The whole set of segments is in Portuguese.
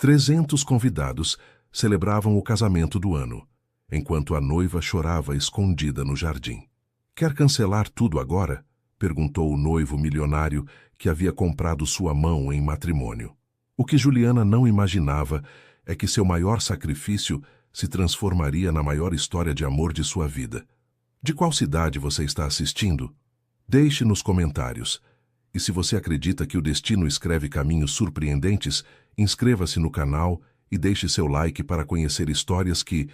300 convidados celebravam o casamento do ano, enquanto a noiva chorava escondida no jardim. "Quer cancelar tudo agora?" perguntou o noivo milionário que havia comprado sua mão em matrimônio. O que Juliana não imaginava é que seu maior sacrifício se transformaria na maior história de amor de sua vida. De qual cidade você está assistindo? Deixe nos comentários. E se você acredita que o destino escreve caminhos surpreendentes, inscreva-se no canal e deixe seu like para conhecer histórias que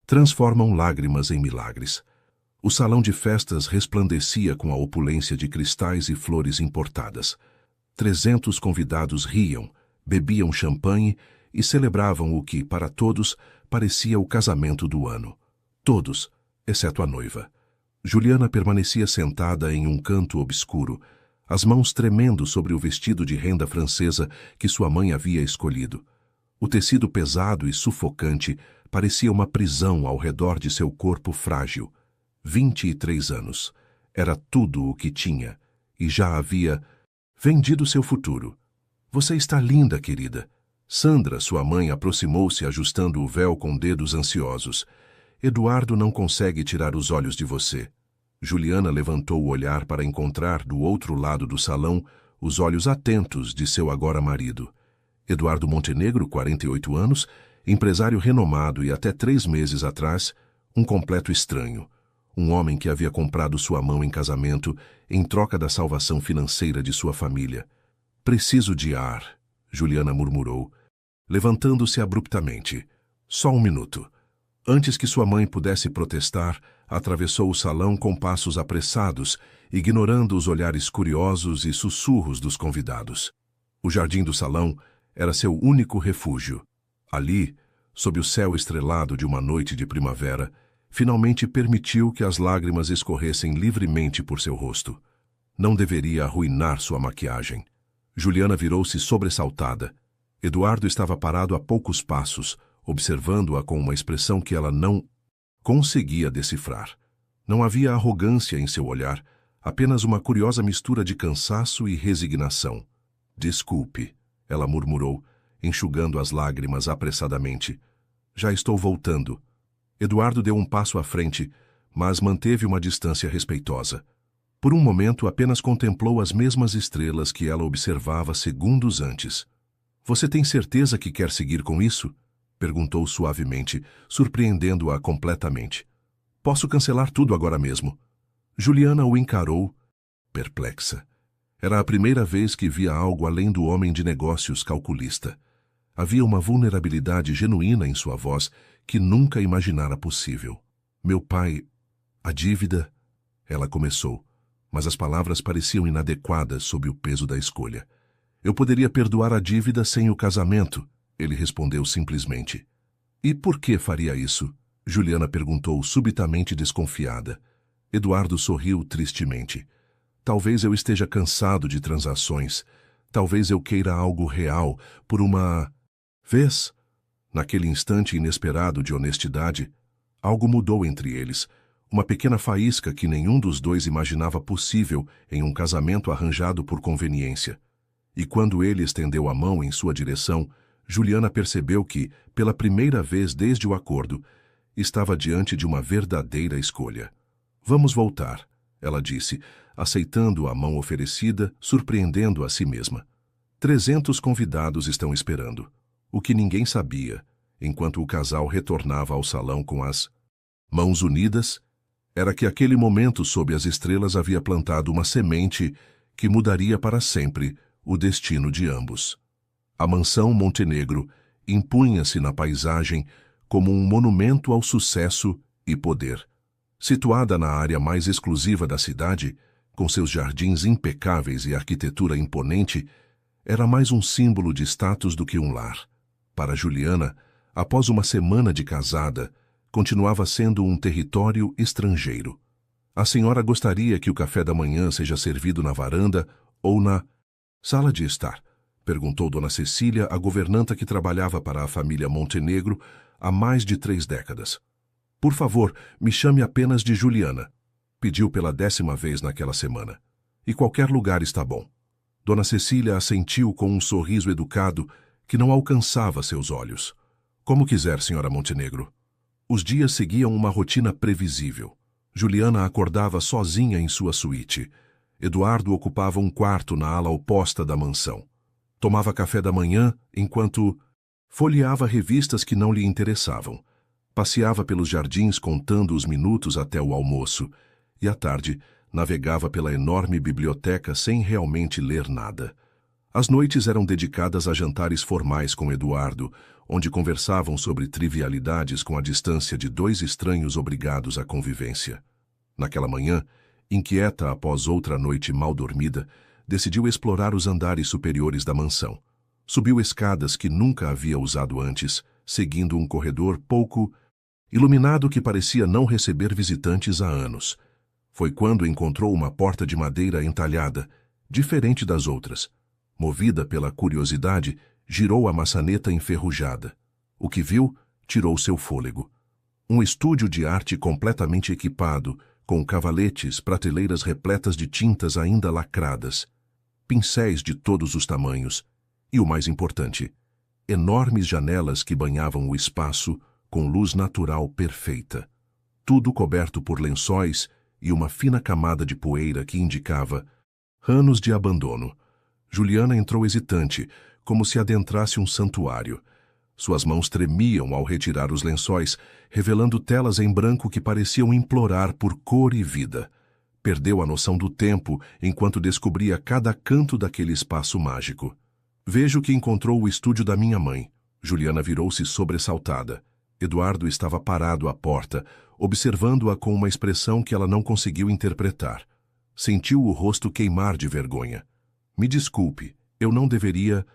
transformam lágrimas em milagres. O salão de festas resplandecia com a opulência de cristais e flores importadas. 300 convidados riam, bebiam champanhe e celebravam o que, para todos, parecia o casamento do ano. Todos, exceto a noiva. Juliana permanecia sentada em um canto obscuro, as mãos tremendo sobre o vestido de renda francesa que sua mãe havia escolhido. O tecido pesado e sufocante parecia uma prisão ao redor de seu corpo frágil. 23 anos. Era tudo o que tinha, e já havia vendido seu futuro. "Você está linda, querida." Sandra, sua mãe, aproximou-se ajustando o véu com dedos ansiosos. "Eduardo não consegue tirar os olhos de você." Juliana levantou o olhar para encontrar, do outro lado do salão, os olhos atentos de seu agora marido. Eduardo Montenegro, 48 anos, empresário renomado e até 3 meses atrás, um completo estranho. Um homem que havia comprado sua mão em casamento em troca da salvação financeira de sua família. "Preciso de ar", Juliana murmurou, levantando-se abruptamente. "Só um minuto." Antes que sua mãe pudesse protestar, atravessou o salão com passos apressados, ignorando os olhares curiosos e sussurros dos convidados. O jardim do salão era seu único refúgio. Ali, sob o céu estrelado de uma noite de primavera, finalmente permitiu que as lágrimas escorressem livremente por seu rosto. Não deveria arruinar sua maquiagem. Juliana virou-se sobressaltada. Eduardo estava parado a poucos passos, observando-a com uma expressão que ela não conseguia decifrar. Não havia arrogância em seu olhar, apenas uma curiosa mistura de cansaço e resignação. "Desculpe", ela murmurou, enxugando as lágrimas apressadamente. "Já estou voltando." Eduardo deu um passo à frente, mas manteve uma distância respeitosa. Por um momento apenas contemplou as mesmas estrelas que ela observava segundos antes. "Você tem certeza que quer seguir com isso?" perguntou suavemente, surpreendendo-a completamente. "Posso cancelar tudo agora mesmo." Juliana o encarou, perplexa. Era a primeira vez que via algo além do homem de negócios calculista. Havia uma vulnerabilidade genuína em sua voz que nunca imaginara possível. "Meu pai... a dívida..." ela começou, mas as palavras pareciam inadequadas sob o peso da escolha. "Eu poderia perdoar a dívida sem o casamento", ele respondeu simplesmente. "E por que faria isso?" Juliana perguntou subitamente desconfiada. Eduardo sorriu tristemente. "Talvez eu esteja cansado de transações. Talvez eu queira algo real, por uma vez." Naquele instante inesperado de honestidade, algo mudou entre eles, uma pequena faísca que nenhum dos dois imaginava possível em um casamento arranjado por conveniência. E quando ele estendeu a mão em sua direção, Juliana percebeu que, pela primeira vez desde o acordo, estava diante de uma verdadeira escolha. "Vamos voltar", ela disse, aceitando a mão oferecida, surpreendendo a si mesma. 300 convidados estão esperando. O que ninguém sabia, enquanto o casal retornava ao salão com as mãos unidas, era que aquele momento sob as estrelas havia plantado uma semente que mudaria para sempre o destino de ambos. A mansão Montenegro impunha-se na paisagem como um monumento ao sucesso e poder. Situada na área mais exclusiva da cidade, com seus jardins impecáveis e arquitetura imponente, era mais um símbolo de status do que um lar. Para Juliana, após uma semana de casada, continuava sendo um território estrangeiro. "A senhora gostaria que o café da manhã seja servido na varanda ou na sala de estar?" perguntou Dona Cecília, a governanta que trabalhava para a família Montenegro há mais de 3 décadas. "Por favor, me chame apenas de Juliana", pediu pela 10ª vez naquela semana. "E qualquer lugar está bom." Dona Cecília assentiu com um sorriso educado que não alcançava seus olhos. Como quiser, senhora Montenegro. Os dias seguiam uma rotina previsível. Juliana acordava sozinha em sua suíte. Eduardo ocupava um quarto na ala oposta da mansão. Tomava café da manhã enquanto folheava revistas que não lhe interessavam. Passeava pelos jardins contando os minutos até o almoço e, à tarde, navegava pela enorme biblioteca sem realmente ler nada. As noites eram dedicadas a jantares formais com Eduardo, onde conversavam sobre trivialidades com a distância de dois estranhos obrigados à convivência. Naquela manhã, inquieta após outra noite mal dormida, decidiu explorar os andares superiores da mansão. Subiu escadas que nunca havia usado antes, seguindo um corredor pouco iluminado que parecia não receber visitantes há anos. Foi quando encontrou uma porta de madeira entalhada, diferente das outras. Movida pela curiosidade, girou a maçaneta enferrujada. O que viu tirou seu fôlego. Um estúdio de arte completamente equipado, com cavaletes, prateleiras repletas de tintas ainda lacradas, pincéis de todos os tamanhos e, o mais importante, enormes janelas que banhavam o espaço com luz natural perfeita. Tudo coberto por lençóis e uma fina camada de poeira que indicava anos de abandono. Juliana entrou hesitante, como se adentrasse um santuário. Suas mãos tremiam ao retirar os lençóis, revelando telas em branco que pareciam implorar por cor e vida. Perdeu a noção do tempo enquanto descobria cada canto daquele espaço mágico. Vejo que encontrou o estúdio da minha mãe. Juliana virou-se sobressaltada. Eduardo estava parado à porta, observando-a com uma expressão que ela não conseguiu interpretar. Sentiu o rosto queimar de vergonha. Me desculpe, eu não deveria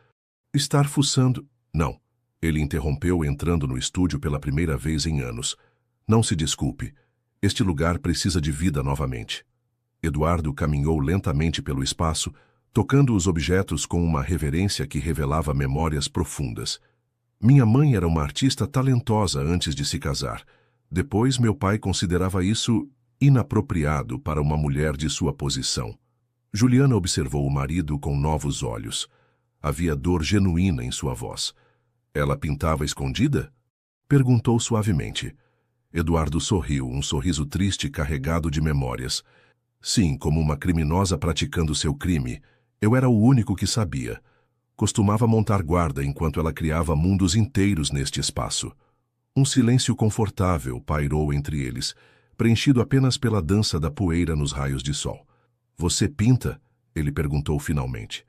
estar fuçando. Não. Ele interrompeu entrando no estúdio pela primeira vez em anos. Não se desculpe. Este lugar precisa de vida novamente. Eduardo caminhou lentamente pelo espaço, tocando os objetos com uma reverência que revelava memórias profundas. Minha mãe era uma artista talentosa antes de se casar. Depois, meu pai considerava isso inapropriado para uma mulher de sua posição. Juliana observou o marido com novos olhos. Havia dor genuína em sua voz. Ela pintava escondida? Perguntou suavemente. Eduardo sorriu, um sorriso triste carregado de memórias. Sim, como uma criminosa praticando seu crime. Eu era o único que sabia. Costumava montar guarda enquanto ela criava mundos inteiros neste espaço. Um silêncio confortável pairou entre eles, preenchido apenas pela dança da poeira nos raios de sol. Você pinta? Ele perguntou finalmente.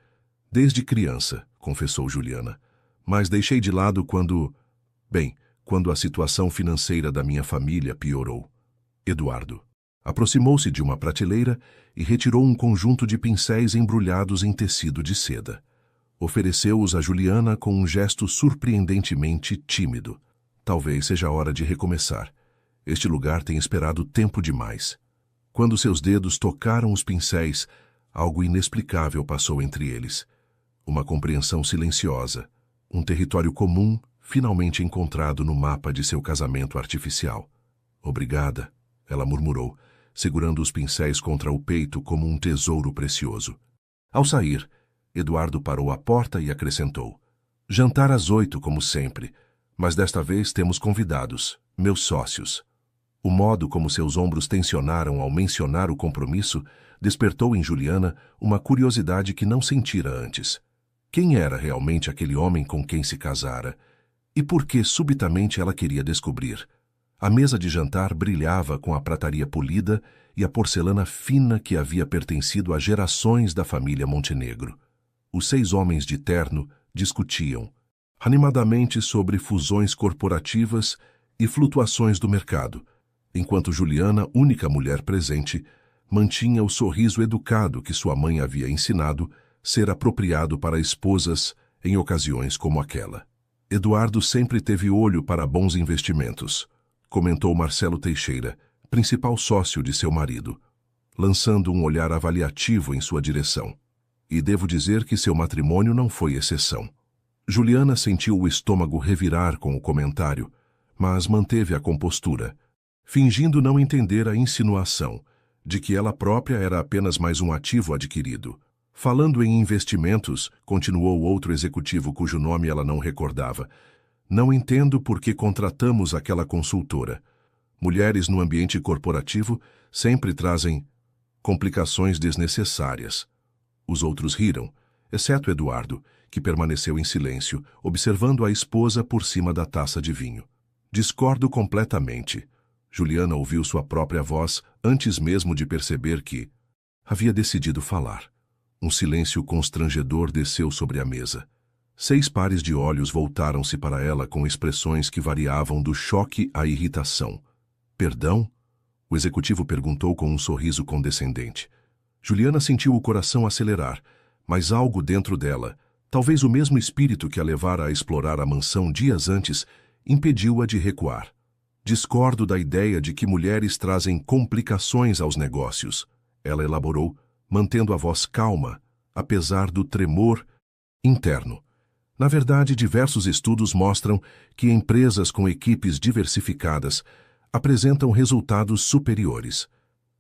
Desde criança, confessou Juliana. Mas deixei de lado quando a situação financeira da minha família piorou. Eduardo aproximou-se de uma prateleira e retirou um conjunto de pincéis embrulhados em tecido de seda. Ofereceu-os a Juliana com um gesto surpreendentemente tímido. Talvez seja a hora de recomeçar. Este lugar tem esperado tempo demais. Quando seus dedos tocaram os pincéis, algo inexplicável passou entre eles. Uma compreensão silenciosa. Um território comum, finalmente encontrado no mapa de seu casamento artificial. Obrigada, ela murmurou, segurando os pincéis contra o peito como um tesouro precioso. Ao sair, Eduardo parou à porta e acrescentou. Jantar às 8, como sempre, mas desta vez temos convidados, meus sócios. O modo como seus ombros tensionaram ao mencionar o compromisso despertou em Juliana uma curiosidade que não sentira antes. Quem era realmente aquele homem com quem se casara? E por que subitamente ela queria descobrir? A mesa de jantar brilhava com a prataria polida e a porcelana fina que havia pertencido a gerações da família Montenegro. Os 6 homens de terno discutiam animadamente sobre fusões corporativas e flutuações do mercado, enquanto Juliana, única mulher presente, mantinha o sorriso educado que sua mãe havia ensinado ser apropriado para esposas em ocasiões como aquela. Eduardo sempre teve olho para bons investimentos, comentou Marcelo Teixeira, principal sócio de seu marido, lançando um olhar avaliativo em sua direção. E devo dizer que seu matrimônio não foi exceção. Juliana sentiu o estômago revirar com o comentário, mas manteve a compostura, fingindo não entender a insinuação de que ela própria era apenas mais um ativo adquirido. Falando em investimentos, continuou outro executivo cujo nome ela não recordava, não entendo por que contratamos aquela consultora. Mulheres no ambiente corporativo sempre trazem complicações desnecessárias. Os outros riram, exceto Eduardo, que permaneceu em silêncio, observando a esposa por cima da taça de vinho. Discordo completamente. Juliana ouviu sua própria voz antes mesmo de perceber que havia decidido falar. Um silêncio constrangedor desceu sobre a mesa. 6 pares de olhos voltaram-se para ela com expressões que variavam do choque à irritação. Perdão? O executivo perguntou com um sorriso condescendente. Juliana sentiu o coração acelerar, mas algo dentro dela, talvez o mesmo espírito que a levara a explorar a mansão dias antes, impediu-a de recuar. Discordo da ideia de que mulheres trazem complicações aos negócios, ela elaborou, mantendo a voz calma, apesar do tremor interno. Na verdade, diversos estudos mostram que empresas com equipes diversificadas apresentam resultados superiores.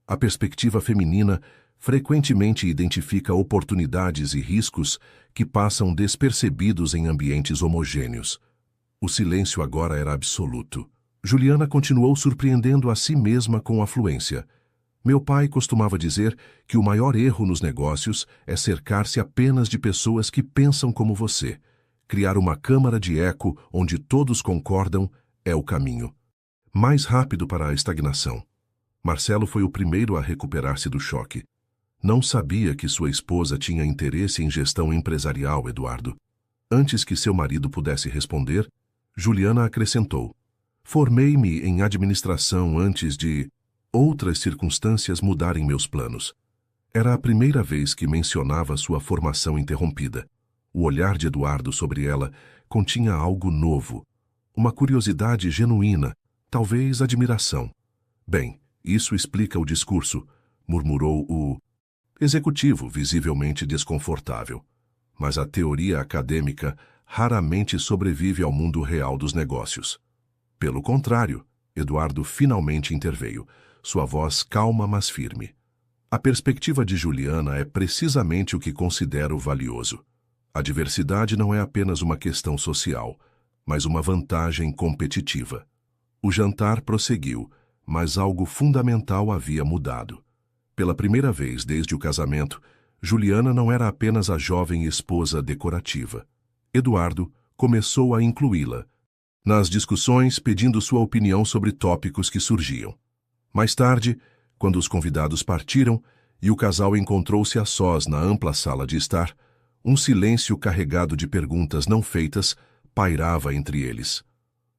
A perspectiva feminina frequentemente identifica oportunidades e riscos que passam despercebidos em ambientes homogêneos. O silêncio agora era absoluto. Juliana continuou surpreendendo a si mesma com afluência. Meu pai costumava dizer que o maior erro nos negócios é cercar-se apenas de pessoas que pensam como você. Criar uma câmara de eco onde todos concordam é o caminho mais rápido para a estagnação. Marcelo foi o primeiro a recuperar-se do choque. Não sabia que sua esposa tinha interesse em gestão empresarial, Eduardo. Antes que seu marido pudesse responder, Juliana acrescentou: formei-me em administração antes de outras circunstâncias mudarem meus planos. Era a primeira vez que mencionava sua formação interrompida. O olhar de Eduardo sobre ela continha algo novo, uma curiosidade genuína, talvez admiração. Bem, isso explica o discurso, murmurou o executivo, visivelmente desconfortável. Mas a teoria acadêmica raramente sobrevive ao mundo real dos negócios. Pelo contrário, Eduardo finalmente interveio, sua voz calma mas firme. A perspectiva de Juliana é precisamente o que considero valioso. A diversidade não é apenas uma questão social, mas uma vantagem competitiva. O jantar prosseguiu, mas algo fundamental havia mudado. Pela primeira vez desde o casamento, Juliana não era apenas a jovem esposa decorativa. Eduardo começou a incluí-la nas discussões, pedindo sua opinião sobre tópicos que surgiam. Mais tarde, quando os convidados partiram e o casal encontrou-se a sós na ampla sala de estar, um silêncio carregado de perguntas não feitas pairava entre eles.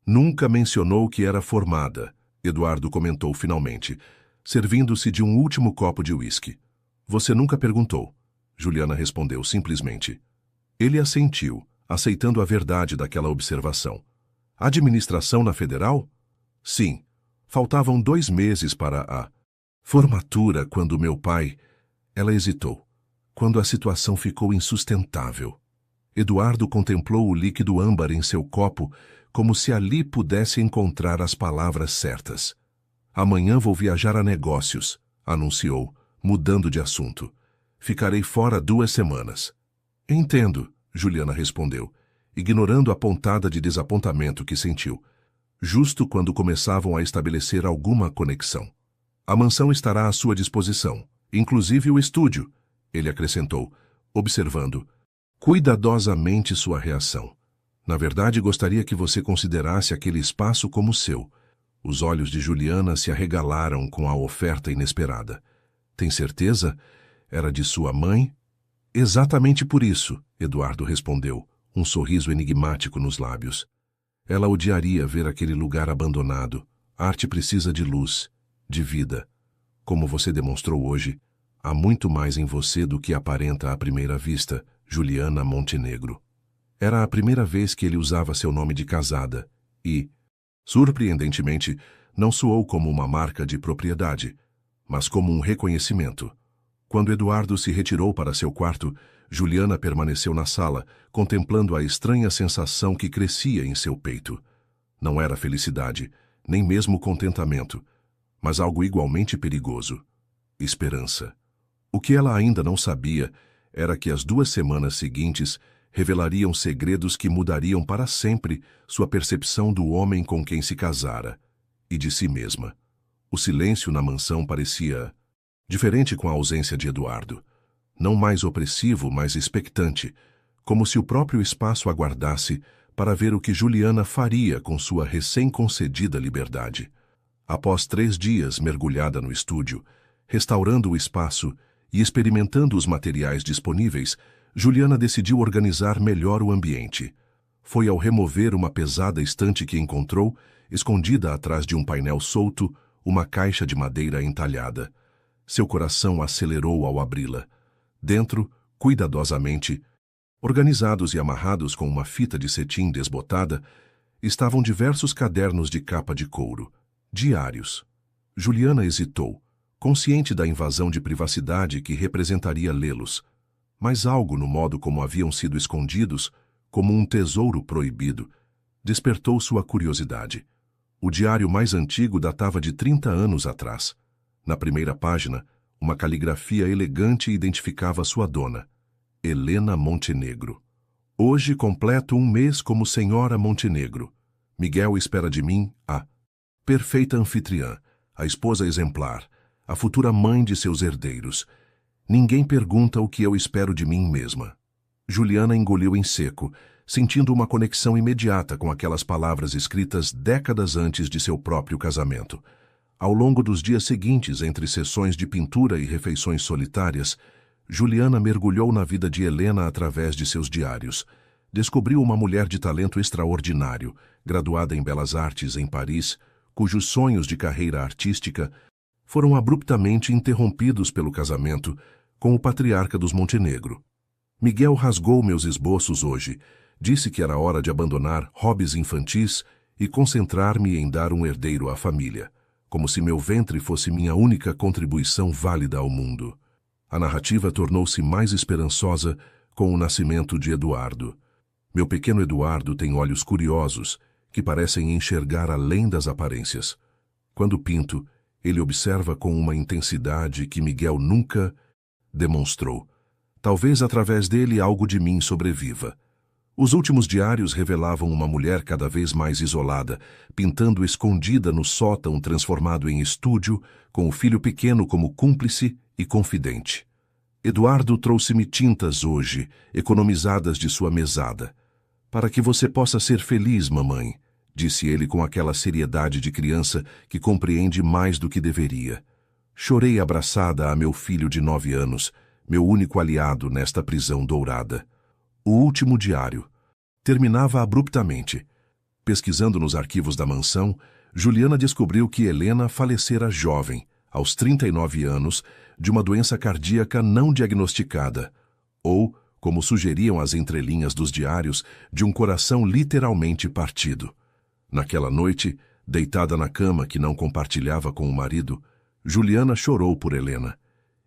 Nunca mencionou que era formada, Eduardo comentou finalmente, servindo-se de um último copo de uísque. Você nunca perguntou, Juliana respondeu simplesmente. Ele assentiu, aceitando a verdade daquela observação. Administração na Federal? Sim. Faltavam 2 meses para a formatura quando meu pai... Ela hesitou. Quando a situação ficou insustentável. Eduardo contemplou o líquido âmbar em seu copo como se ali pudesse encontrar as palavras certas. Amanhã vou viajar a negócios, anunciou, mudando de assunto. Ficarei fora 2 semanas. Entendo, Juliana respondeu, ignorando a pontada de desapontamento que sentiu, justo quando começavam a estabelecer alguma conexão. A mansão estará à sua disposição, inclusive o estúdio, ele acrescentou, observando cuidadosamente sua reação. Na verdade, gostaria que você considerasse aquele espaço como seu. Os olhos de Juliana se arregalaram com a oferta inesperada. Tem certeza? Era de sua mãe? Exatamente por isso, Eduardo respondeu, um sorriso enigmático nos lábios. Ela odiaria ver aquele lugar abandonado. A arte precisa de luz, de vida. Como você demonstrou hoje, há muito mais em você do que aparenta à primeira vista, Juliana Montenegro. Era a primeira vez que ele usava seu nome de casada e, surpreendentemente, não soou como uma marca de propriedade, mas como um reconhecimento. Quando Eduardo se retirou para seu quarto, Juliana permaneceu na sala, contemplando a estranha sensação que crescia em seu peito. Não era felicidade, nem mesmo contentamento, mas algo igualmente perigoso: esperança. O que ela ainda não sabia era que as 2 semanas seguintes revelariam segredos que mudariam para sempre sua percepção do homem com quem se casara e de si mesma. O silêncio na mansão parecia diferente com a ausência de Eduardo. Não mais opressivo, mas expectante, como se o próprio espaço aguardasse para ver o que Juliana faria com sua recém-concedida liberdade. Após 3 dias mergulhada no estúdio, restaurando o espaço e experimentando os materiais disponíveis, Juliana decidiu organizar melhor o ambiente. Foi ao remover uma pesada estante que encontrou, escondida atrás de um painel solto, uma caixa de madeira entalhada. Seu coração acelerou ao abri-la. Dentro, cuidadosamente, organizados e amarrados com uma fita de cetim desbotada, estavam diversos cadernos de capa de couro, diários. Juliana hesitou, consciente da invasão de privacidade que representaria lê-los, mas algo no modo como haviam sido escondidos, como um tesouro proibido, despertou sua curiosidade. O diário mais antigo datava de 30 anos atrás. Na primeira página, uma caligrafia elegante identificava sua dona, Helena Montenegro. Hoje completo 1 mês como Senhora Montenegro. Miguel espera de mim a perfeita anfitriã, a esposa exemplar, a futura mãe de seus herdeiros. Ninguém pergunta o que eu espero de mim mesma. Juliana engoliu em seco, sentindo uma conexão imediata com aquelas palavras escritas décadas antes de seu próprio casamento. Ao longo dos dias seguintes, entre sessões de pintura e refeições solitárias, Juliana mergulhou na vida de Helena através de seus diários. Descobriu uma mulher de talento extraordinário, graduada em Belas Artes em Paris, cujos sonhos de carreira artística foram abruptamente interrompidos pelo casamento com o patriarca dos Montenegro. Miguel rasgou meus esboços hoje, disse que era hora de abandonar hobbies infantis e concentrar-me em dar um herdeiro à família, como se meu ventre fosse minha única contribuição válida ao mundo. A narrativa tornou-se mais esperançosa com o nascimento de Eduardo. Meu pequeno Eduardo tem olhos curiosos, que parecem enxergar além das aparências. Quando pinto, ele observa com uma intensidade que Miguel nunca demonstrou. Talvez através dele algo de mim sobreviva. Os últimos diários revelavam uma mulher cada vez mais isolada, pintando escondida no sótão transformado em estúdio, com o filho pequeno como cúmplice e confidente. Eduardo trouxe-me tintas hoje, economizadas de sua mesada. Para que você possa ser feliz, mamãe, disse ele com aquela seriedade de criança que compreende mais do que deveria. Chorei abraçada a meu filho de 9 anos, meu único aliado nesta prisão dourada. O último diário terminava abruptamente. Pesquisando nos arquivos da mansão, Juliana descobriu que Helena falecera jovem, aos 39 anos, de uma doença cardíaca não diagnosticada, ou, como sugeriam as entrelinhas dos diários, de um coração literalmente partido. Naquela noite, deitada na cama que não compartilhava com o marido, Juliana chorou por Helena,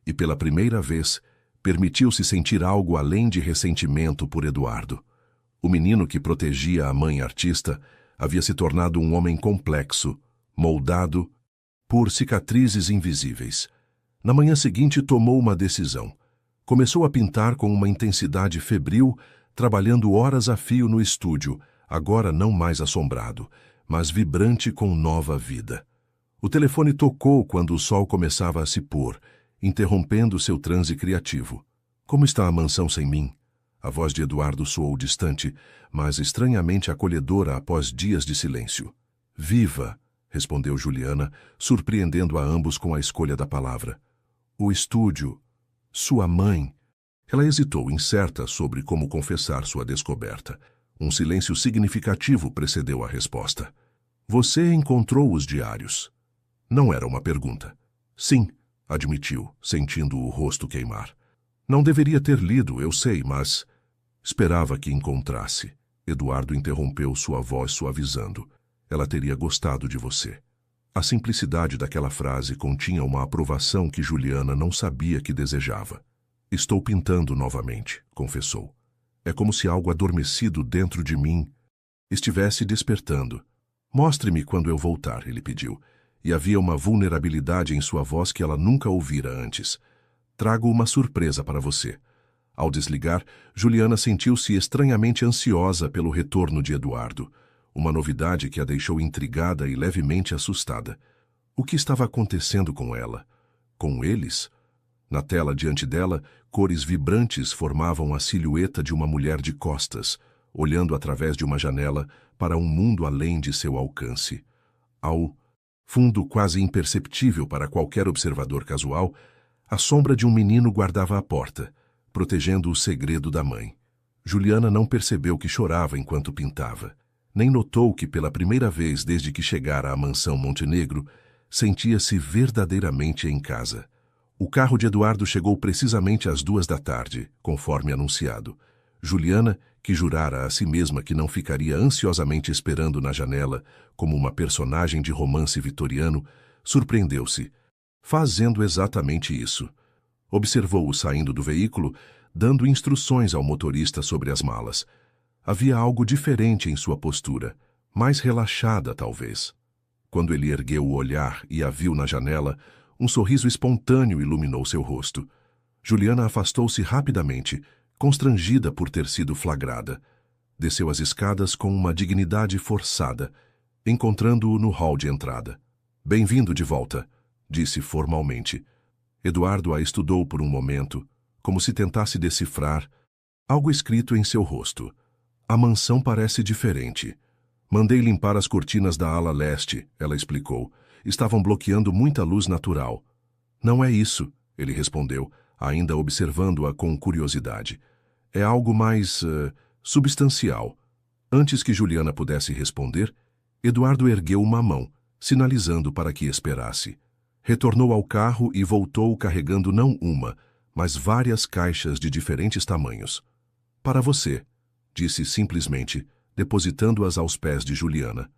e pela primeira vez, permitiu-se sentir algo além de ressentimento por Eduardo. O menino que protegia a mãe artista havia se tornado um homem complexo, moldado por cicatrizes invisíveis. Na manhã seguinte tomou uma decisão. Começou a pintar com uma intensidade febril, trabalhando horas a fio no estúdio, agora não mais assombrado, mas vibrante com nova vida. O telefone tocou quando o sol começava a se pôr, interrompendo seu transe criativo. Como está a mansão sem mim? A voz de Eduardo soou distante, mas estranhamente acolhedora após dias de silêncio. Viva! Respondeu Juliana, surpreendendo a ambos com a escolha da palavra. O estúdio, sua mãe. Ela hesitou, incerta sobre como confessar sua descoberta. Um silêncio significativo precedeu a resposta. Você encontrou os diários? Não era uma pergunta. Sim, admitiu, sentindo o rosto queimar. Não deveria ter lido, eu sei, mas... Esperava que encontrasse. Eduardo interrompeu, sua voz suavizando. Ela teria gostado de você. A simplicidade daquela frase continha uma aprovação que Juliana não sabia que desejava. Estou pintando novamente, confessou. É como se algo adormecido dentro de mim estivesse despertando. Mostre-me quando eu voltar, ele pediu. E havia uma vulnerabilidade em sua voz que ela nunca ouvira antes. Trago uma surpresa para você. Ao desligar, Juliana sentiu-se estranhamente ansiosa pelo retorno de Eduardo, uma novidade que a deixou intrigada e levemente assustada. O que estava acontecendo com ela? Com eles? Na tela diante dela, cores vibrantes formavam a silhueta de uma mulher de costas, olhando através de uma janela para um mundo além de seu alcance. Ao fundo, quase imperceptível para qualquer observador casual, a sombra de um menino guardava a porta, protegendo o segredo da mãe. Juliana não percebeu que chorava enquanto pintava, nem notou que pela primeira vez desde que chegara à mansão Montenegro, sentia-se verdadeiramente em casa. O carro de Eduardo chegou precisamente às 2 da tarde, conforme anunciado. Juliana, que jurara a si mesma que não ficaria ansiosamente esperando na janela como uma personagem de romance vitoriano, surpreendeu-se, fazendo exatamente isso. Observou-o saindo do veículo, dando instruções ao motorista sobre as malas. Havia algo diferente em sua postura, mais relaxada talvez. Quando ele ergueu o olhar e a viu na janela, um sorriso espontâneo iluminou seu rosto. Juliana afastou-se rapidamente, constrangida por ter sido flagrada. Desceu as escadas com uma dignidade forçada, encontrando-o no hall de entrada. "Bem-vindo de volta", disse formalmente. Eduardo a estudou por um momento, como se tentasse decifrar algo escrito em seu rosto. "A mansão parece diferente. Mandei limpar as cortinas da ala leste", ela explicou. "Estavam bloqueando muita luz natural." "Não é isso", ele respondeu, ainda observando-a com curiosidade. "É algo mais substancial." Antes que Juliana pudesse responder, Eduardo ergueu uma mão, sinalizando para que esperasse. Retornou ao carro e voltou carregando não uma, mas várias caixas de diferentes tamanhos. "Para você", disse simplesmente, depositando-as aos pés de Juliana.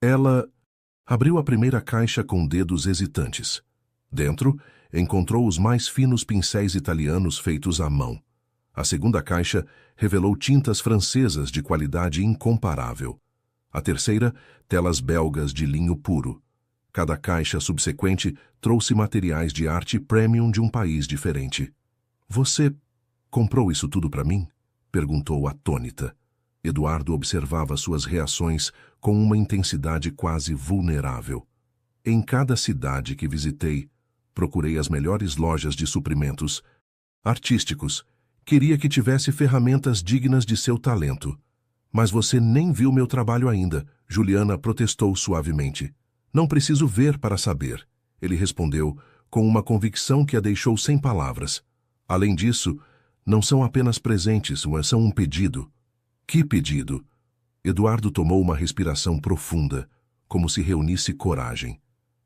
Ela abriu a primeira caixa com dedos hesitantes. Dentro, encontrou os mais finos pincéis italianos feitos à mão. A segunda caixa revelou tintas francesas de qualidade incomparável. A terceira, telas belgas de linho puro. Cada caixa subsequente trouxe materiais de arte premium de um país diferente. "Você comprou isso tudo para mim?", perguntou atônita. Eduardo observava suas reações com uma intensidade quase vulnerável. "Em cada cidade que visitei, procurei as melhores lojas de suprimentos artísticos. Queria que tivesse ferramentas dignas de seu talento. Mas você nem viu meu trabalho ainda", Juliana protestou suavemente. "Não preciso ver para saber", ele respondeu, com uma convicção que a deixou sem palavras. "Além disso, não são apenas presentes, mas são um pedido." "Que pedido?" Eduardo tomou uma respiração profunda, como se reunisse coragem.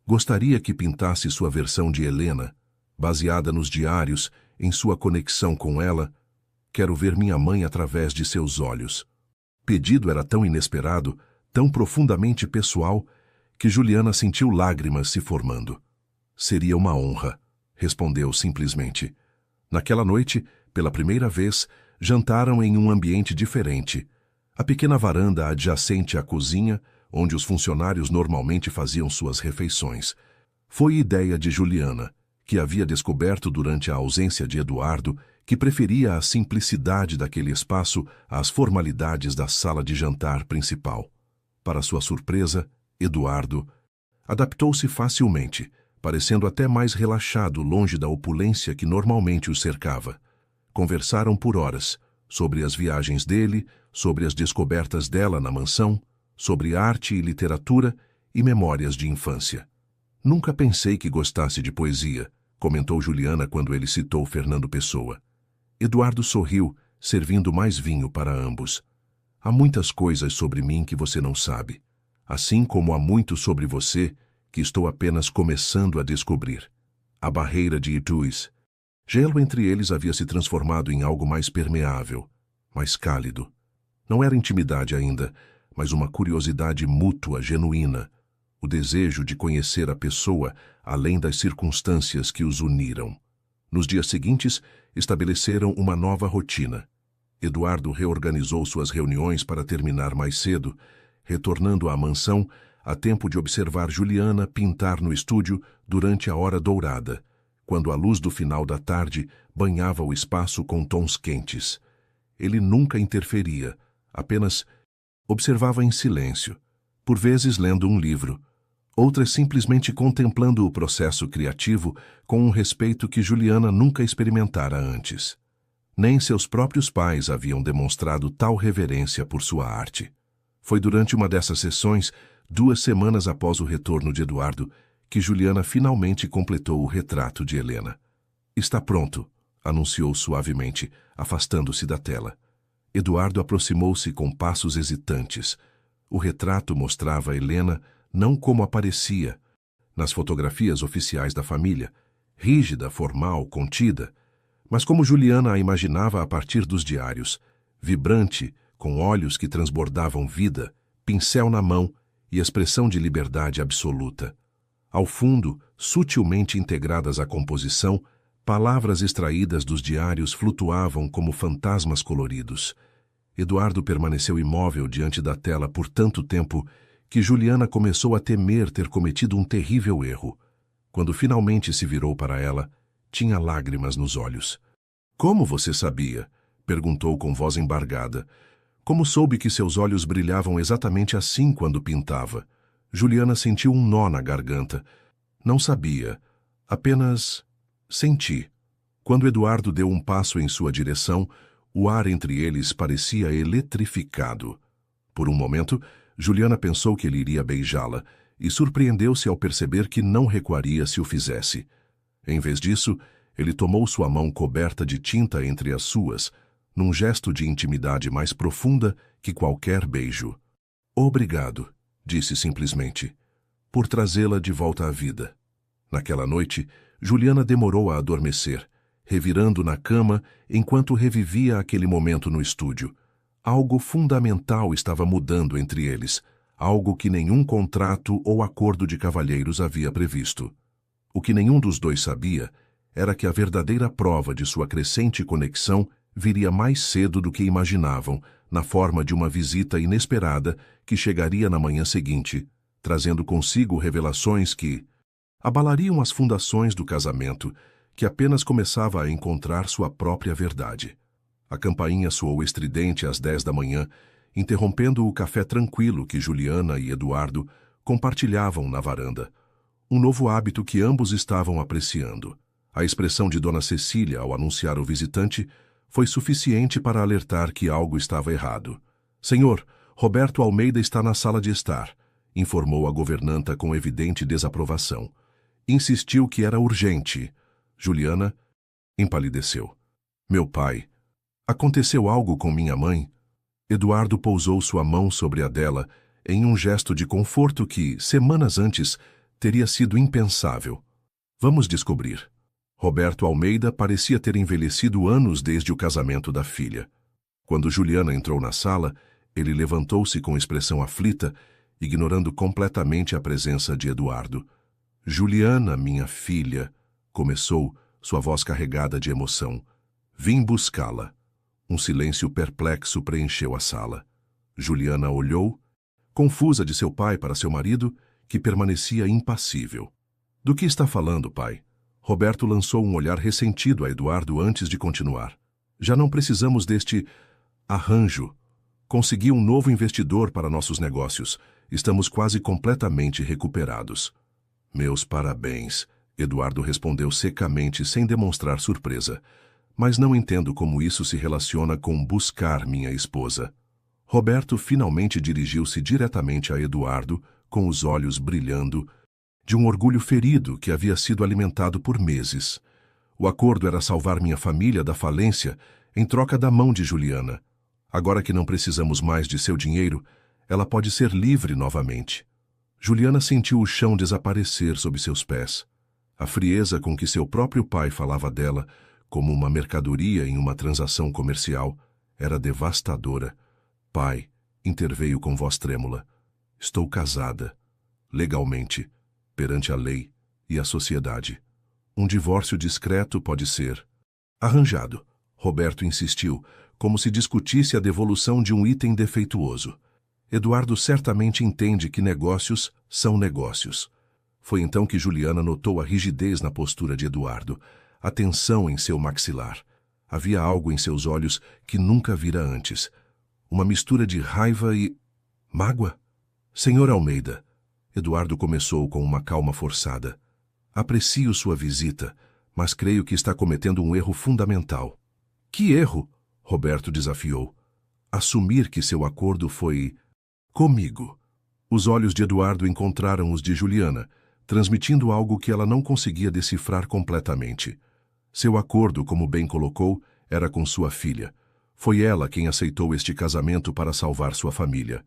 "Gostaria que pintasse sua versão de Helena, baseada nos diários, em sua conexão com ela. Quero ver minha mãe através de seus olhos." O pedido era tão inesperado, tão profundamente pessoal, que Juliana sentiu lágrimas se formando. "Seria uma honra", respondeu simplesmente. Naquela noite, pela primeira vez, jantaram em um ambiente diferente. A pequena varanda adjacente à cozinha, onde os funcionários normalmente faziam suas refeições. Foi ideia de Juliana, que havia descoberto durante a ausência de Eduardo que preferia a simplicidade daquele espaço às formalidades da sala de jantar principal. Para sua surpresa, Eduardo adaptou-se facilmente, parecendo até mais relaxado longe da opulência que normalmente o cercava. Conversaram por horas, sobre as viagens dele, sobre as descobertas dela na mansão, sobre arte e literatura e memórias de infância. "Nunca pensei que gostasse de poesia", comentou Juliana quando ele citou Fernando Pessoa. Eduardo sorriu, servindo mais vinho para ambos. "Há muitas coisas sobre mim que você não sabe, assim como há muito sobre você que estou apenas começando a descobrir." A barreira de Ituiz. Gelo entre eles havia se transformado em algo mais permeável, mais cálido. Não era intimidade ainda, mas uma curiosidade mútua, genuína, o desejo de conhecer a pessoa além das circunstâncias que os uniram. Nos dias seguintes, estabeleceram uma nova rotina. Eduardo reorganizou suas reuniões para terminar mais cedo, retornando à mansão a tempo de observar Juliana pintar no estúdio durante a hora dourada, quando a luz do final da tarde banhava o espaço com tons quentes. Ele nunca interferia, apenas observava em silêncio, por vezes lendo um livro, outras simplesmente contemplando o processo criativo com um respeito que Juliana nunca experimentara antes. Nem seus próprios pais haviam demonstrado tal reverência por sua arte. Foi durante uma dessas sessões, 2 semanas após o retorno de Eduardo, que Juliana finalmente completou o retrato de Helena. "Está pronto", anunciou suavemente, afastando-se da tela. Eduardo aproximou-se com passos hesitantes. O retrato mostrava Helena não como aparecia nas fotografias oficiais da família, rígida, formal, contida, mas como Juliana a imaginava a partir dos diários, vibrante, com olhos que transbordavam vida, pincel na mão e expressão de liberdade absoluta. Ao fundo, sutilmente integradas à composição, palavras extraídas dos diários flutuavam como fantasmas coloridos. Eduardo permaneceu imóvel diante da tela por tanto tempo que Juliana começou a temer ter cometido um terrível erro. Quando finalmente se virou para ela, tinha lágrimas nos olhos. "Como você sabia?", perguntou com voz embargada. "Como soube que seus olhos brilhavam exatamente assim quando pintava?" Juliana sentiu um nó na garganta. Não sabia, apenas senti. Quando Eduardo deu um passo em sua direção, o ar entre eles parecia eletrificado. Por um momento, Juliana pensou que ele iria beijá-la e surpreendeu-se ao perceber que não recuaria se o fizesse. Em vez disso, ele tomou sua mão coberta de tinta entre as suas, num gesto de intimidade mais profunda que qualquer beijo. "Obrigado", disse simplesmente, "por trazê-la de volta à vida." Naquela noite, Juliana demorou a adormecer, revirando na cama enquanto revivia aquele momento no estúdio. Algo fundamental estava mudando entre eles, algo que nenhum contrato ou acordo de cavalheiros havia previsto. O que nenhum dos dois sabia era que a verdadeira prova de sua crescente conexão viria mais cedo do que imaginavam, na forma de uma visita inesperada que chegaria na manhã seguinte, trazendo consigo revelações que abalariam as fundações do casamento, que apenas começava a encontrar sua própria verdade. A campainha soou estridente às 10 da manhã, interrompendo o café tranquilo que Juliana e Eduardo compartilhavam na varanda. Um novo hábito que ambos estavam apreciando. A expressão de Dona Cecília ao anunciar o visitante foi suficiente para alertar que algo estava errado. "Senhor, Roberto Almeida está na sala de estar", informou a governanta com evidente desaprovação. Insistiu que era urgente. Juliana empalideceu. "Meu pai, aconteceu algo com minha mãe?" Eduardo pousou sua mão sobre a dela em um gesto de conforto que, semanas antes, teria sido impensável. "Vamos descobrir." Roberto Almeida parecia ter envelhecido anos desde o casamento da filha. Quando Juliana entrou na sala, ele levantou-se com expressão aflita, ignorando completamente a presença de Eduardo. "Juliana, minha filha", começou, sua voz carregada de emoção. "Vim buscá-la." Um silêncio perplexo preencheu a sala. Juliana olhou, confusa de seu pai para seu marido, que permanecia impassível. "Do que está falando, pai?" Roberto lançou um olhar ressentido a Eduardo antes de continuar. "Já não precisamos deste arranjo. Consegui um novo investidor para nossos negócios. Estamos quase completamente recuperados." "Meus parabéns", Eduardo respondeu secamente sem demonstrar surpresa. "Mas não entendo como isso se relaciona com buscar minha esposa." Roberto finalmente dirigiu-se diretamente a Eduardo, com os olhos brilhando, de um orgulho ferido que havia sido alimentado por meses. "O acordo era salvar minha família da falência em troca da mão de Juliana. Agora que não precisamos mais de seu dinheiro, ela pode ser livre novamente." Juliana sentiu o chão desaparecer sob seus pés. A frieza com que seu próprio pai falava dela, como uma mercadoria em uma transação comercial, era devastadora. "Pai", interveio com voz trêmula, "estou casada, legalmente, perante a lei e a sociedade. Um divórcio discreto pode ser arranjado." Roberto insistiu, como se discutisse a devolução de um item defeituoso. "Eduardo certamente entende que negócios são negócios." Foi então que Juliana notou a rigidez na postura de Eduardo, a tensão em seu maxilar. Havia algo em seus olhos que nunca vira antes. Uma mistura de raiva e... mágoa? Senhor Almeida, Eduardo começou com uma calma forçada. Aprecio sua visita, mas creio que está cometendo um erro fundamental. Que erro? Roberto desafiou. Assumir que seu acordo foi... comigo. Os olhos de Eduardo encontraram os de Juliana, transmitindo algo que ela não conseguia decifrar completamente. Seu acordo, como bem colocou, era com sua filha. Foi ela quem aceitou este casamento para salvar sua família.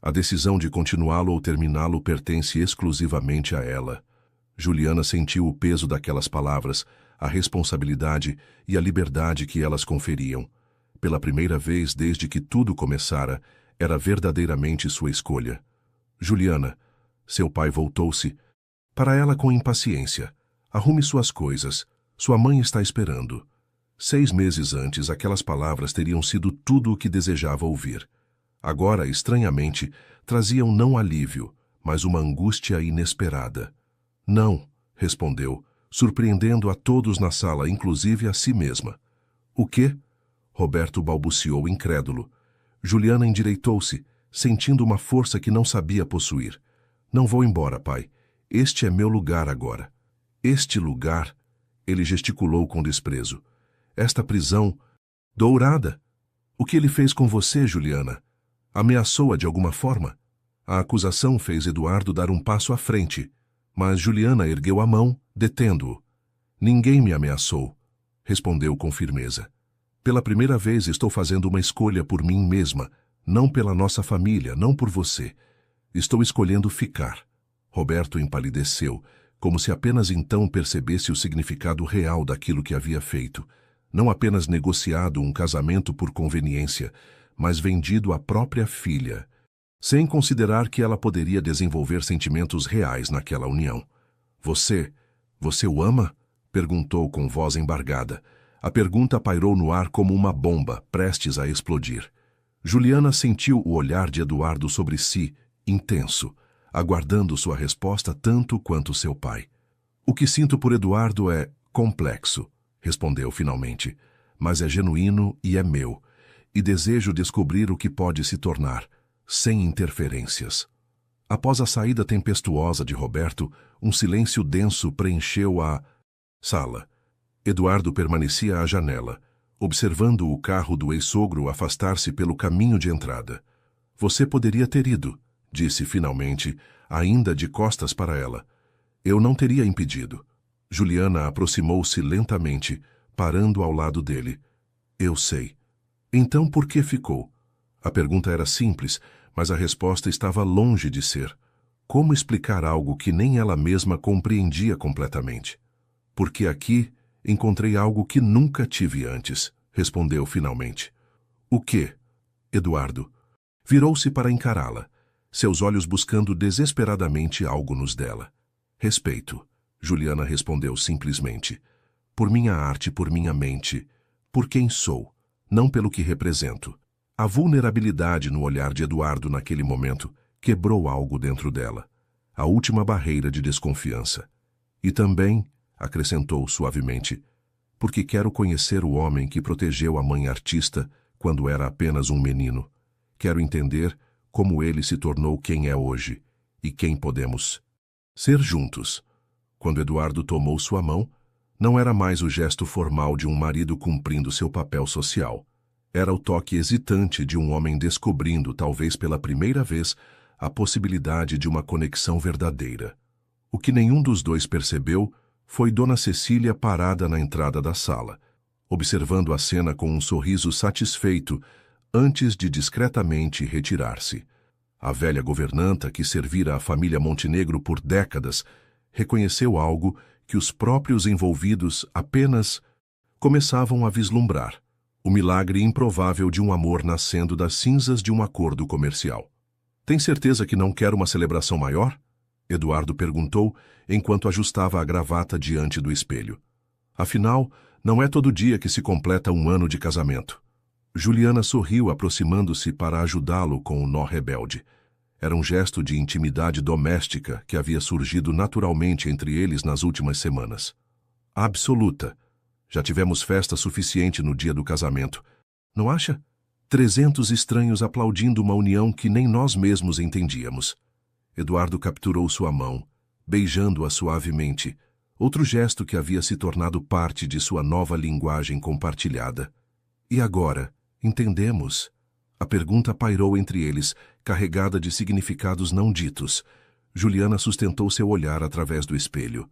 A decisão de continuá-lo ou terminá-lo pertence exclusivamente a ela. Juliana sentiu o peso daquelas palavras, a responsabilidade e a liberdade que elas conferiam. Pela primeira vez desde que tudo começara, era verdadeiramente sua escolha. Juliana, seu pai voltou-se para ela com impaciência. Arrume suas coisas. Sua mãe está esperando. 6 meses antes, aquelas palavras teriam sido tudo o que desejava ouvir. Agora, estranhamente, traziam não alívio, mas uma angústia inesperada. Não, respondeu, surpreendendo a todos na sala, inclusive a si mesma. O quê? Roberto balbuciou incrédulo. Juliana endireitou-se, sentindo uma força que não sabia possuir. Não vou embora, pai. Este é meu lugar agora. Este lugar, ele gesticulou com desprezo. Esta prisão, dourada. O que ele fez com você, Juliana? Ameaçou-a de alguma forma? A acusação fez Eduardo dar um passo à frente, mas Juliana ergueu a mão, detendo-o. Ninguém me ameaçou, respondeu com firmeza. Pela primeira vez estou fazendo uma escolha por mim mesma, não pela nossa família, não por você. Estou escolhendo ficar. Roberto empalideceu, como se apenas então percebesse o significado real daquilo que havia feito. Não apenas negociado um casamento por conveniência, mas vendido a própria filha, sem considerar que ela poderia desenvolver sentimentos reais naquela união. Você o ama? Perguntou com voz embargada. A pergunta pairou no ar como uma bomba, prestes a explodir. Juliana sentiu o olhar de Eduardo sobre si, intenso, aguardando sua resposta tanto quanto seu pai. O que sinto por Eduardo é complexo, respondeu finalmente, mas é genuíno e é meu, e desejo descobrir o que pode se tornar, sem interferências. Após a saída tempestuosa de Roberto, um silêncio denso preencheu a sala. Eduardo permanecia à janela, observando o carro do ex-sogro afastar-se pelo caminho de entrada. Você poderia ter ido, disse finalmente, ainda de costas para ela. Eu não teria impedido. Juliana aproximou-se lentamente, parando ao lado dele. Eu sei. Então por que ficou? A pergunta era simples, mas a resposta estava longe de ser. Como explicar algo que nem ela mesma compreendia completamente? Porque aqui encontrei algo que nunca tive antes, respondeu finalmente. O quê? Eduardo. Virou-se para encará-la, seus olhos buscando desesperadamente algo nos dela. Respeito, Juliana respondeu simplesmente. Por minha arte, por minha mente, por quem sou, não pelo que represento. A vulnerabilidade no olhar de Eduardo naquele momento quebrou algo dentro dela, a última barreira de desconfiança. E também, acrescentou suavemente, porque quero conhecer o homem que protegeu a mãe artista quando era apenas um menino. Quero entender como ele se tornou quem é hoje e quem podemos ser juntos. Quando Eduardo tomou sua mão, não era mais o gesto formal de um marido cumprindo seu papel social. Era o toque hesitante de um homem descobrindo, talvez pela primeira vez, a possibilidade de uma conexão verdadeira. O que nenhum dos dois percebeu foi Dona Cecília parada na entrada da sala, observando a cena com um sorriso satisfeito, antes de discretamente retirar-se. A velha governanta, que servira a família Montenegro por décadas, reconheceu algo que os próprios envolvidos apenas começavam a vislumbrar: o milagre improvável de um amor nascendo das cinzas de um acordo comercial. Tem certeza que não quer uma celebração maior? Eduardo perguntou, enquanto ajustava a gravata diante do espelho. Afinal, não é todo dia que se completa um ano de casamento. Juliana sorriu, aproximando-se para ajudá-lo com o nó rebelde. Era um gesto de intimidade doméstica que havia surgido naturalmente entre eles nas últimas semanas. Absoluta. Já tivemos festa suficiente no dia do casamento. Não acha? 300 estranhos aplaudindo uma união que nem nós mesmos entendíamos. Eduardo capturou sua mão, beijando-a suavemente, outro gesto que havia se tornado parte de sua nova linguagem compartilhada. E agora, entendemos? A pergunta pairou entre eles, carregada de significados não ditos. Juliana sustentou seu olhar através do espelho.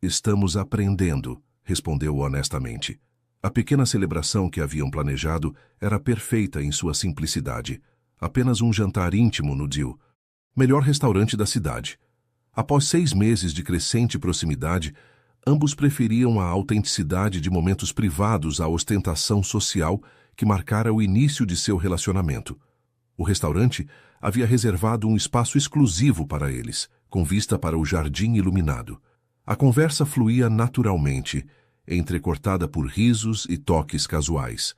Estamos aprendendo, respondeu honestamente. A pequena celebração que haviam planejado era perfeita em sua simplicidade. Apenas um jantar íntimo no Dill, melhor restaurante da cidade. Após 6 meses de crescente proximidade, ambos preferiam a autenticidade de momentos privados à ostentação social que marcara o início de seu relacionamento. O restaurante havia reservado um espaço exclusivo para eles, com vista para o jardim iluminado. A conversa fluía naturalmente, entrecortada por risos e toques casuais,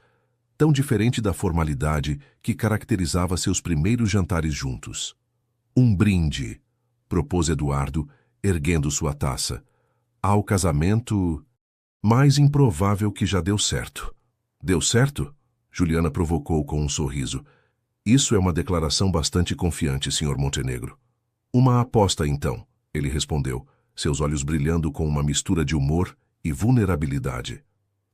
tão diferente da formalidade que caracterizava seus primeiros jantares juntos. Um brinde, propôs Eduardo, erguendo sua taça. Ao casamento mais improvável que já deu certo. Deu certo? Juliana provocou com um sorriso. Isso é uma declaração bastante confiante, Sr. Montenegro. Uma aposta, então, ele respondeu, seus olhos brilhando com uma mistura de humor e vulnerabilidade.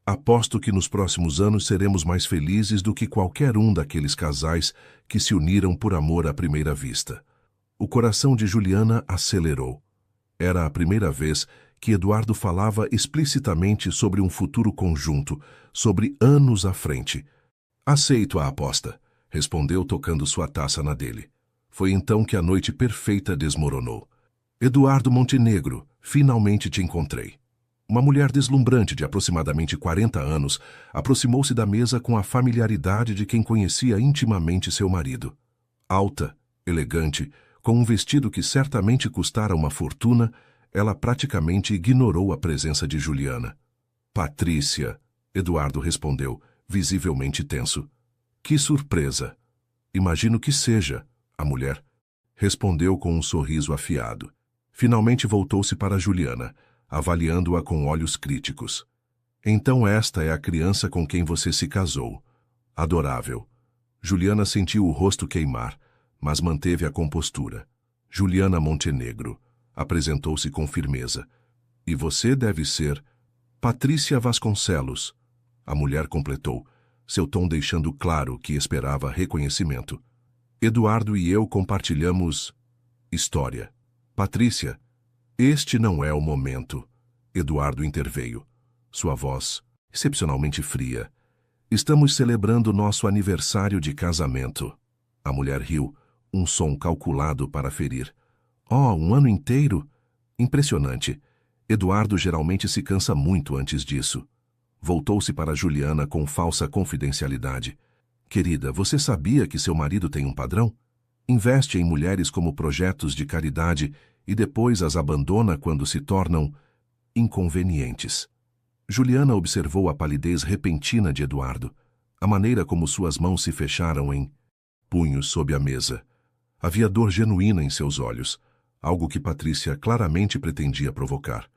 Aposto que nos próximos anos seremos mais felizes do que qualquer um daqueles casais que se uniram por amor à primeira vista. O coração de Juliana acelerou. Era a primeira vez que Eduardo falava explicitamente sobre um futuro conjunto, sobre anos à frente. Aceito a aposta, respondeu tocando sua taça na dele. Foi então que a noite perfeita desmoronou. Eduardo Montenegro, finalmente te encontrei. Uma mulher deslumbrante de aproximadamente 40 anos aproximou-se da mesa com a familiaridade de quem conhecia intimamente seu marido. Alta, elegante, com um vestido que certamente custara uma fortuna, ela praticamente ignorou a presença de Juliana. Patrícia, Eduardo respondeu, visivelmente tenso. Que surpresa! Imagino que seja, a mulher respondeu com um sorriso afiado. Finalmente voltou-se para Juliana, avaliando-a com olhos críticos. Então esta é a criança com quem você se casou. Adorável. Juliana sentiu o rosto queimar, mas manteve a compostura. Juliana Montenegro. Apresentou-se com firmeza. E você deve ser Patrícia Vasconcelos. A mulher completou, seu tom deixando claro que esperava reconhecimento. Eduardo e eu compartilhamos história. Patrícia, este não é o momento. Eduardo interveio, sua voz excepcionalmente fria. Estamos celebrando nosso aniversário de casamento. A mulher riu, um som calculado para ferir. Oh, um ano inteiro? Impressionante. Eduardo geralmente se cansa muito antes disso. Voltou-se para Juliana com falsa confidencialidade. Querida, você sabia que seu marido tem um padrão? Investe em mulheres como projetos de caridade e depois as abandona quando se tornam inconvenientes. Juliana observou a palidez repentina de Eduardo, a maneira como suas mãos se fecharam em punhos sob a mesa. Havia dor genuína em seus olhos, algo que Patrícia claramente pretendia provocar.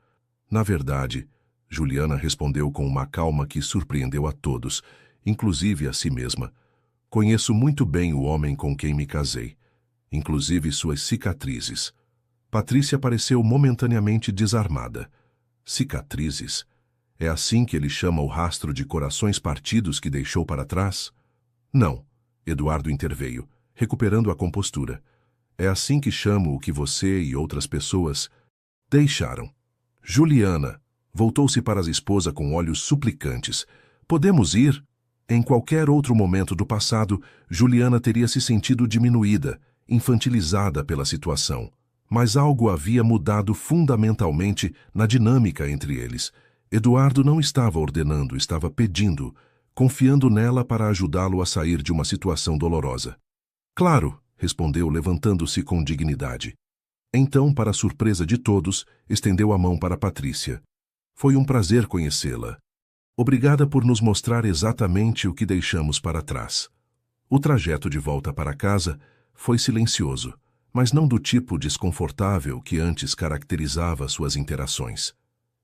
Na verdade, Juliana respondeu com uma calma que surpreendeu a todos, inclusive a si mesma. Conheço muito bem o homem com quem me casei, inclusive suas cicatrizes. Patrícia pareceu momentaneamente desarmada. Cicatrizes? É assim que ele chama o rastro de corações partidos que deixou para trás? Não, Eduardo interveio, recuperando a compostura. É assim que chamo o que você e outras pessoas deixaram. Juliana voltou-se para a esposa com olhos suplicantes. Podemos ir? Em qualquer outro momento do passado, Juliana teria se sentido diminuída, infantilizada pela situação. Mas algo havia mudado fundamentalmente na dinâmica entre eles. Eduardo não estava ordenando, estava pedindo, confiando nela para ajudá-lo a sair de uma situação dolorosa. Claro, respondeu, levantando-se com dignidade. Então, para surpresa de todos, estendeu a mão para Patrícia. Foi um prazer conhecê-la. Obrigada por nos mostrar exatamente o que deixamos para trás. O trajeto de volta para casa foi silencioso. mas não do tipo desconfortável que antes caracterizava suas interações.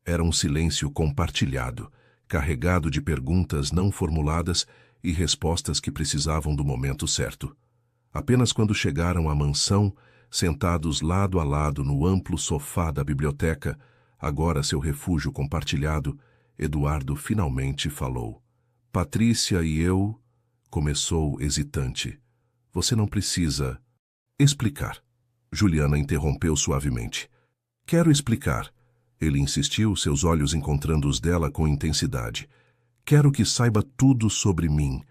Era um silêncio compartilhado, carregado de perguntas não formuladas e respostas que precisavam do momento certo. Apenas quando chegaram à mansão, sentados lado a lado no amplo sofá da biblioteca, agora seu refúgio compartilhado, Eduardo finalmente falou. Patrícia e eu... Começou hesitante. Você não precisa... explicar. Juliana interrompeu suavemente. Quero explicar. Ele insistiu, seus olhos encontrando os dela com intensidade. Quero que saiba tudo sobre mim,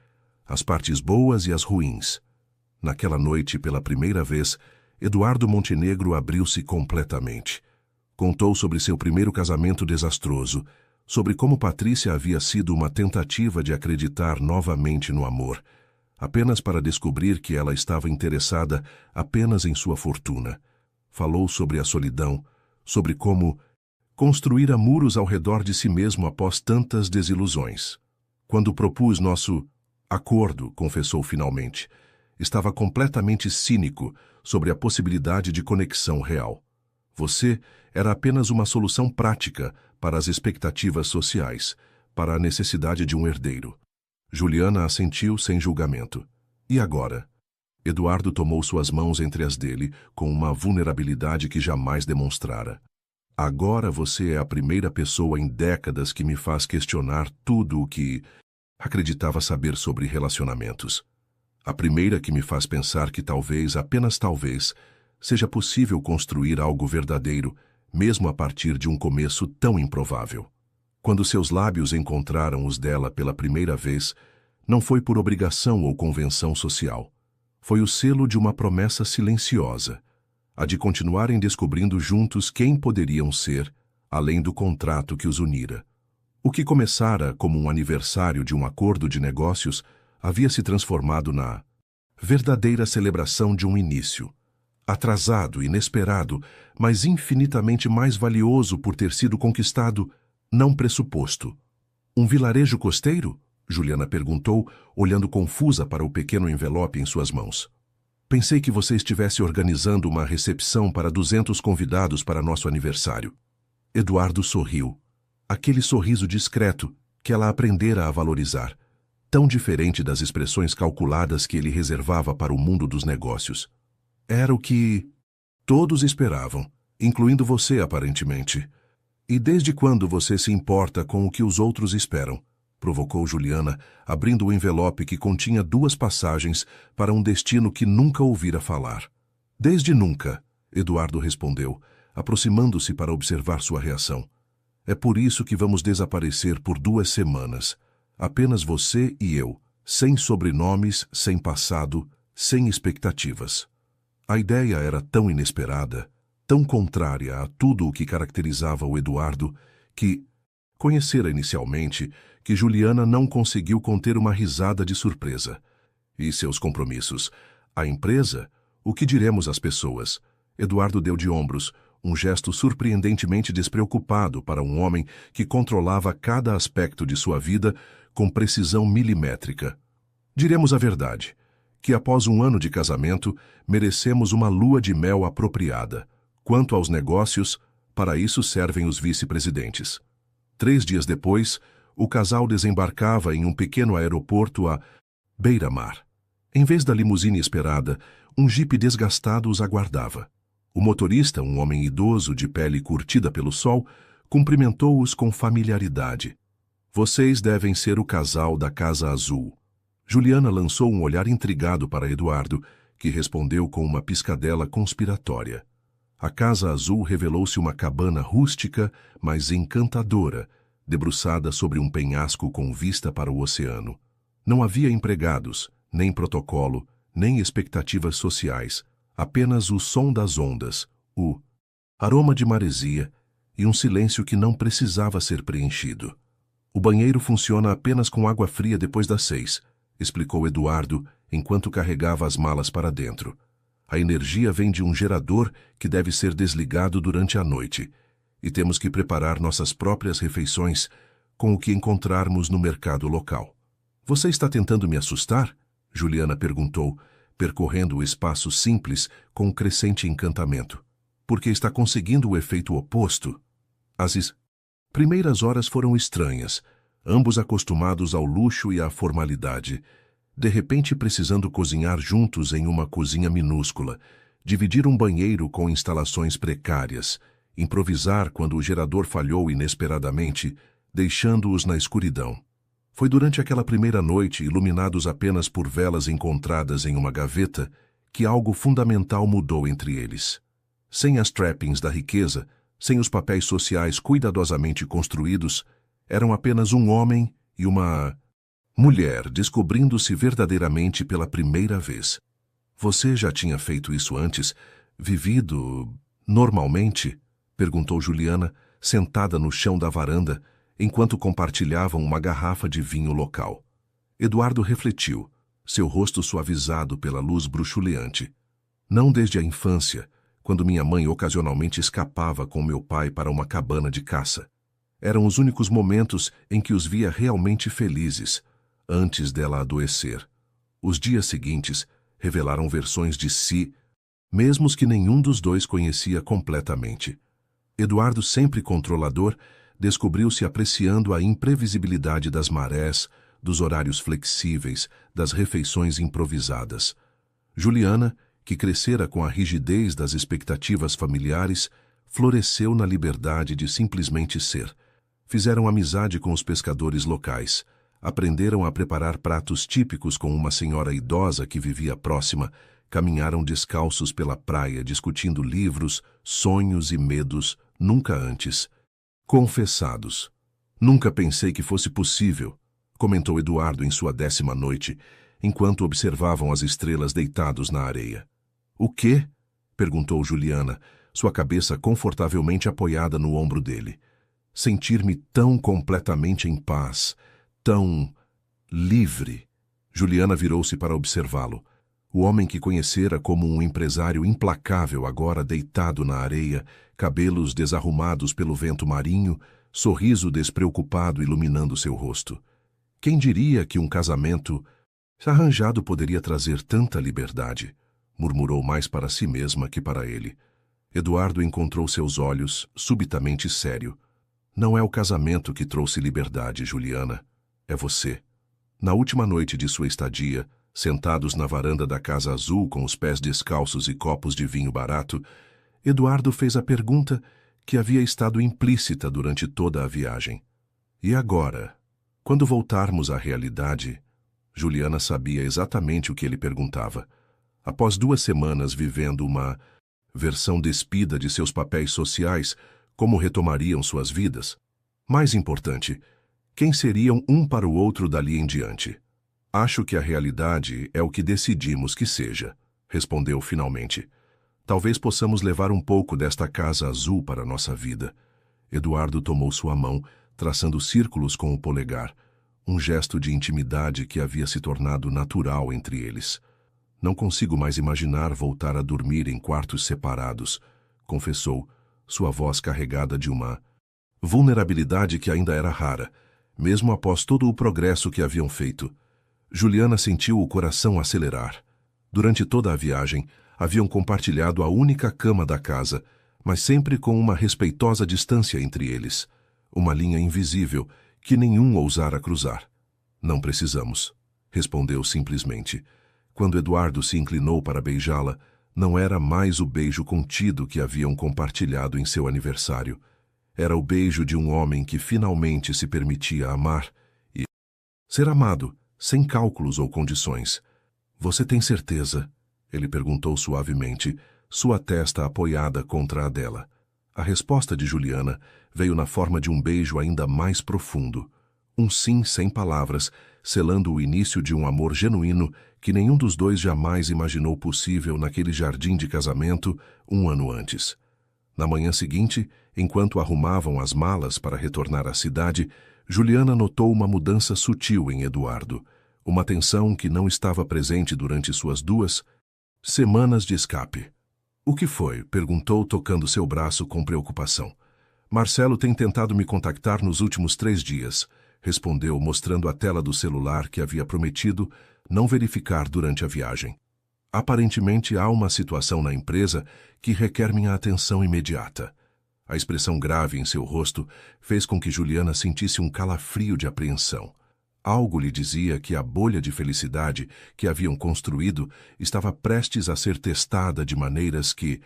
as partes boas e as ruins. Naquela noite, pela primeira vez, Eduardo Montenegro abriu-se completamente. Contou sobre seu primeiro casamento desastroso, sobre como Patrícia havia sido uma tentativa de acreditar novamente no amor, apenas para descobrir que ela estava interessada apenas em sua fortuna. Falou sobre a solidão, sobre como construíra muros ao redor de si mesmo após tantas desilusões. Quando propus nosso acordo, confessou finalmente, estava completamente cínico sobre a possibilidade de conexão real. Você era apenas uma solução prática para as expectativas sociais, para a necessidade de um herdeiro. Juliana assentiu sem julgamento. E agora? Eduardo tomou suas mãos entre as dele com uma vulnerabilidade que jamais demonstrara. Agora você é a primeira pessoa em décadas que me faz questionar tudo o que acreditava saber sobre relacionamentos. A primeira que me faz pensar que talvez, apenas talvez, seja possível construir algo verdadeiro, mesmo a partir de um começo tão improvável. Quando seus lábios encontraram os dela pela primeira vez, não foi por obrigação ou convenção social. Foi o selo de uma promessa silenciosa, a de continuarem descobrindo juntos quem poderiam ser, além do contrato que os unira. O que começara como um aniversário de um acordo de negócios havia se transformado na verdadeira celebração de um início. Atrasado, inesperado, mas infinitamente mais valioso por ter sido conquistado, não pressuposto. Um vilarejo costeiro? Juliana perguntou, olhando confusa para o pequeno envelope em suas mãos. Pensei que você estivesse organizando uma recepção para 200 convidados para nosso aniversário. Eduardo sorriu. Aquele sorriso discreto que ela aprendera a valorizar, tão diferente das expressões calculadas que ele reservava para o mundo dos negócios. Era o que todos esperavam, incluindo você, aparentemente. E desde quando você se importa com o que os outros esperam? Provocou Juliana, abrindo o envelope que continha 2 passagens para um destino que nunca ouvira falar. Desde nunca, Eduardo respondeu, aproximando-se para observar sua reação. É por isso que vamos desaparecer por 2 semanas. Apenas você e eu, sem sobrenomes, sem passado, sem expectativas. A ideia era tão inesperada, tão contrária a tudo o que caracterizava o Eduardo, que conhecera inicialmente, que Juliana não conseguiu conter uma risada de surpresa. E seus compromissos? A empresa? O que diremos às pessoas? Eduardo deu de ombros, um gesto surpreendentemente despreocupado para um homem que controlava cada aspecto de sua vida com precisão milimétrica. Diremos a verdade, que após 1 ano de casamento, merecemos uma lua de mel apropriada. Quanto aos negócios, para isso servem os vice-presidentes. 3 dias depois, o casal desembarcava em um pequeno aeroporto à beira-mar. Em vez da limusine esperada, um jipe desgastado os aguardava. O motorista, um homem idoso de pele curtida pelo sol, cumprimentou-os com familiaridade. Vocês devem ser o casal da Casa Azul. Juliana lançou um olhar intrigado para Eduardo, que respondeu com uma piscadela conspiratória. A Casa Azul revelou-se uma cabana rústica, mas encantadora, debruçada sobre um penhasco com vista para o oceano. Não havia empregados, nem protocolo, nem expectativas sociais, apenas o som das ondas, o aroma de maresia e um silêncio que não precisava ser preenchido. O banheiro funciona apenas com água fria depois das 6, explicou Eduardo enquanto carregava as malas para dentro. A energia vem de um gerador que deve ser desligado durante a noite, e temos que preparar nossas próprias refeições com o que encontrarmos no mercado local. Você está tentando me assustar? Juliana perguntou, percorrendo o espaço simples com um crescente encantamento. Porque está conseguindo o efeito oposto. As primeiras horas foram estranhas, ambos acostumados ao luxo e à formalidade. De repente precisando cozinhar juntos em uma cozinha minúscula, dividir um banheiro com instalações precárias, improvisar quando o gerador falhou inesperadamente, deixando-os na escuridão. Foi durante aquela primeira noite, iluminados apenas por velas encontradas em uma gaveta, que algo fundamental mudou entre eles. Sem as trappings da riqueza, sem os papéis sociais cuidadosamente construídos, eram apenas um homem e uma mulher descobrindo-se verdadeiramente pela primeira vez. Você já tinha feito isso antes? Vivido normalmente? Perguntou Juliana, sentada no chão da varanda, enquanto compartilhavam uma garrafa de vinho local. Eduardo refletiu, seu rosto suavizado pela luz bruxuleante. Não desde a infância, quando minha mãe ocasionalmente escapava com meu pai para uma cabana de caça. Eram os únicos momentos em que os via realmente felizes, antes dela adoecer. Os dias seguintes revelaram versões de si, mesmos que nenhum dos dois conhecia completamente. Eduardo, sempre controlador, descobriu-se apreciando a imprevisibilidade das marés, dos horários flexíveis, das refeições improvisadas. Juliana, que crescera com a rigidez das expectativas familiares, floresceu na liberdade de simplesmente ser. Fizeram amizade com os pescadores locais, aprenderam a preparar pratos típicos com uma senhora idosa que vivia próxima, caminharam descalços pela praia discutindo livros, sonhos e medos nunca antes confessados. Nunca pensei que fosse possível, comentou Eduardo em sua 10ª noite, enquanto observavam as estrelas deitados na areia. O quê? Perguntou Juliana, sua cabeça confortavelmente apoiada no ombro dele. Sentir-me tão completamente em paz, tão livre. Juliana virou-se para observá-lo. O homem que conhecera como um empresário implacável agora deitado na areia, cabelos desarrumados pelo vento marinho, sorriso despreocupado iluminando seu rosto. Quem diria que um casamento arranjado poderia trazer tanta liberdade? Murmurou mais para si mesma que para ele. Eduardo encontrou seus olhos, subitamente sério. Não é o casamento que trouxe liberdade, Juliana. É você. Na última noite de sua estadia, sentados na varanda da Casa Azul com os pés descalços e copos de vinho barato, Eduardo fez a pergunta que havia estado implícita durante toda a viagem. E agora? Quando voltarmos à realidade? Juliana sabia exatamente o que ele perguntava. Após 2 semanas vivendo uma versão despida de seus papéis sociais, como retomariam suas vidas? Mais importante, quem seriam um para o outro dali em diante? Acho que a realidade é o que decidimos que seja, respondeu finalmente. Talvez possamos levar um pouco desta Casa Azul para nossa vida. Eduardo tomou sua mão, traçando círculos com o polegar, um gesto de intimidade que havia se tornado natural entre eles. Não consigo mais imaginar voltar a dormir em quartos separados, confessou, sua voz carregada de uma vulnerabilidade que ainda era rara, mesmo após todo o progresso que haviam feito. Juliana sentiu o coração acelerar. Durante toda a viagem, haviam compartilhado a única cama da casa, mas sempre com uma respeitosa distância entre eles, uma linha invisível que nenhum ousara cruzar. Não precisamos, respondeu simplesmente. Quando Eduardo se inclinou para beijá-la, não era mais o beijo contido que haviam compartilhado em seu aniversário. Era o beijo de um homem que finalmente se permitia amar e ser amado, sem cálculos ou condições. Você tem certeza? Ele perguntou suavemente, sua testa apoiada contra a dela. A resposta de Juliana veio na forma de um beijo ainda mais profundo. Um sim sem palavras, selando o início de um amor genuíno que nenhum dos dois jamais imaginou possível naquele jardim de casamento 1 ano antes. Na manhã seguinte, enquanto arrumavam as malas para retornar à cidade, Juliana notou uma mudança sutil em Eduardo, uma tensão que não estava presente durante suas 2 semanas de escape. O que foi? Perguntou, tocando seu braço com preocupação. Marcelo tem tentado me contactar nos últimos 3 dias, respondeu, mostrando a tela do celular que havia prometido não verificar durante a viagem. Aparentemente há uma situação na empresa que requer minha atenção imediata. A expressão grave em seu rosto fez com que Juliana sentisse um calafrio de apreensão. Algo lhe dizia que a bolha de felicidade que haviam construído estava prestes a ser testada de maneiras que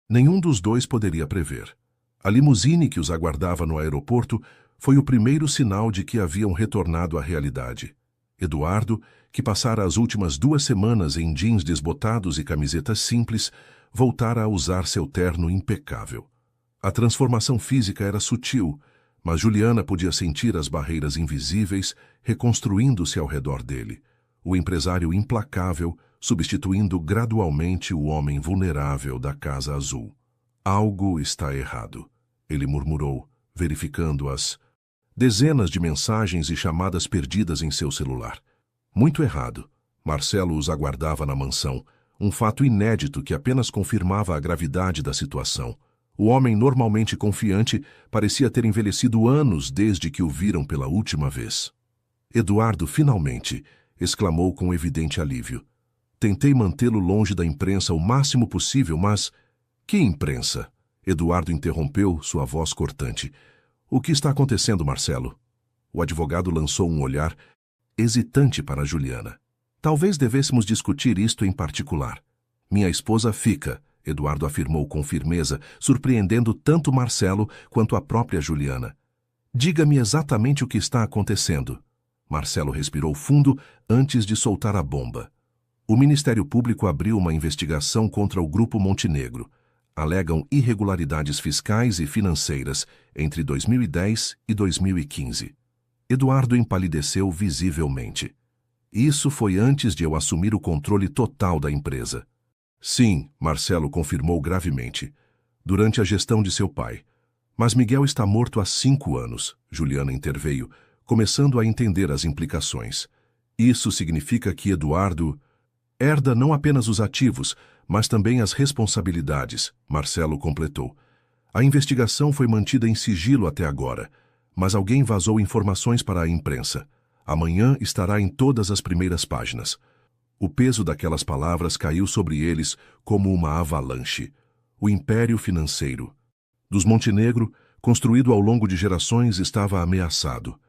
nenhum dos dois poderia prever. A limusine que os aguardava no aeroporto foi o primeiro sinal de que haviam retornado à realidade. Eduardo, que passara as últimas 2 semanas em jeans desbotados e camisetas simples, voltara a usar seu terno impecável. A transformação física era sutil, mas Juliana podia sentir as barreiras invisíveis reconstruindo-se ao redor dele. O empresário implacável, substituindo gradualmente o homem vulnerável da Casa Azul. Algo está errado, ele murmurou, verificando as dezenas de mensagens e chamadas perdidas em seu celular. Muito errado. Marcelo os aguardava na mansão, um fato inédito que apenas confirmava a gravidade da situação. O homem normalmente confiante parecia ter envelhecido anos desde que o viram pela última vez. Eduardo, finalmente, exclamou com evidente alívio. Tentei mantê-lo longe da imprensa o máximo possível, mas... Que imprensa? Eduardo interrompeu, sua voz cortante. O que está acontecendo, Marcelo? O advogado lançou um olhar hesitante para Juliana. Talvez devêssemos discutir isto em particular. Minha esposa fica, Eduardo afirmou com firmeza, surpreendendo tanto Marcelo quanto a própria Juliana. Diga-me exatamente o que está acontecendo. Marcelo respirou fundo antes de soltar a bomba. O Ministério Público abriu uma investigação contra o Grupo Montenegro. Alegam irregularidades fiscais e financeiras entre 2010 e 2015. Eduardo empalideceu visivelmente. Isso foi antes de eu assumir o controle total da empresa. Sim, Marcelo confirmou gravemente. Durante a gestão de seu pai. Mas Miguel está morto há 5 anos, Juliana interveio, começando a entender as implicações. Isso significa que Eduardo herda não apenas os ativos, mas também as responsabilidades, Marcelo completou. A investigação foi mantida em sigilo até agora, mas alguém vazou informações para a imprensa. Amanhã estará em todas as primeiras páginas. O peso daquelas palavras caiu sobre eles como uma avalanche. O império financeiro dos Montenegro, construído ao longo de gerações, estava ameaçado.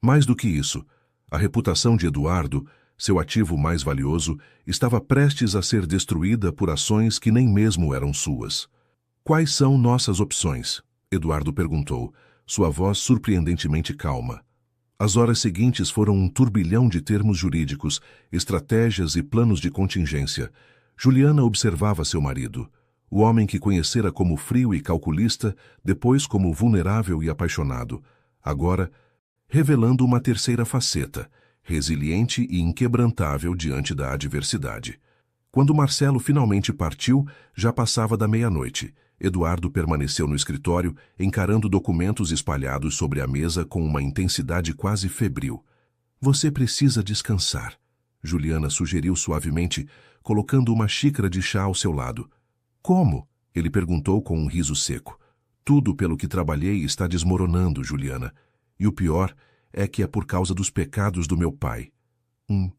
Mais do que isso, a reputação de Eduardo, seu ativo mais valioso, estava prestes a ser destruída por ações que nem mesmo eram suas. Quais são nossas opções? Eduardo perguntou, sua voz surpreendentemente calma. As horas seguintes foram um turbilhão de termos jurídicos, estratégias e planos de contingência. Juliana observava seu marido, o homem que conhecera como frio e calculista, depois como vulnerável e apaixonado, agora revelando uma terceira faceta, resiliente e inquebrantável diante da adversidade. Quando Marcelo finalmente partiu, já passava da meia-noite. Eduardo permaneceu no escritório, encarando documentos espalhados sobre a mesa com uma intensidade quase febril. Você precisa descansar, Juliana sugeriu suavemente, colocando uma xícara de chá ao seu lado. Como? Ele perguntou com um riso seco. Tudo pelo que trabalhei está desmoronando, Juliana. E o pior é que é por causa dos pecados do meu pai. Um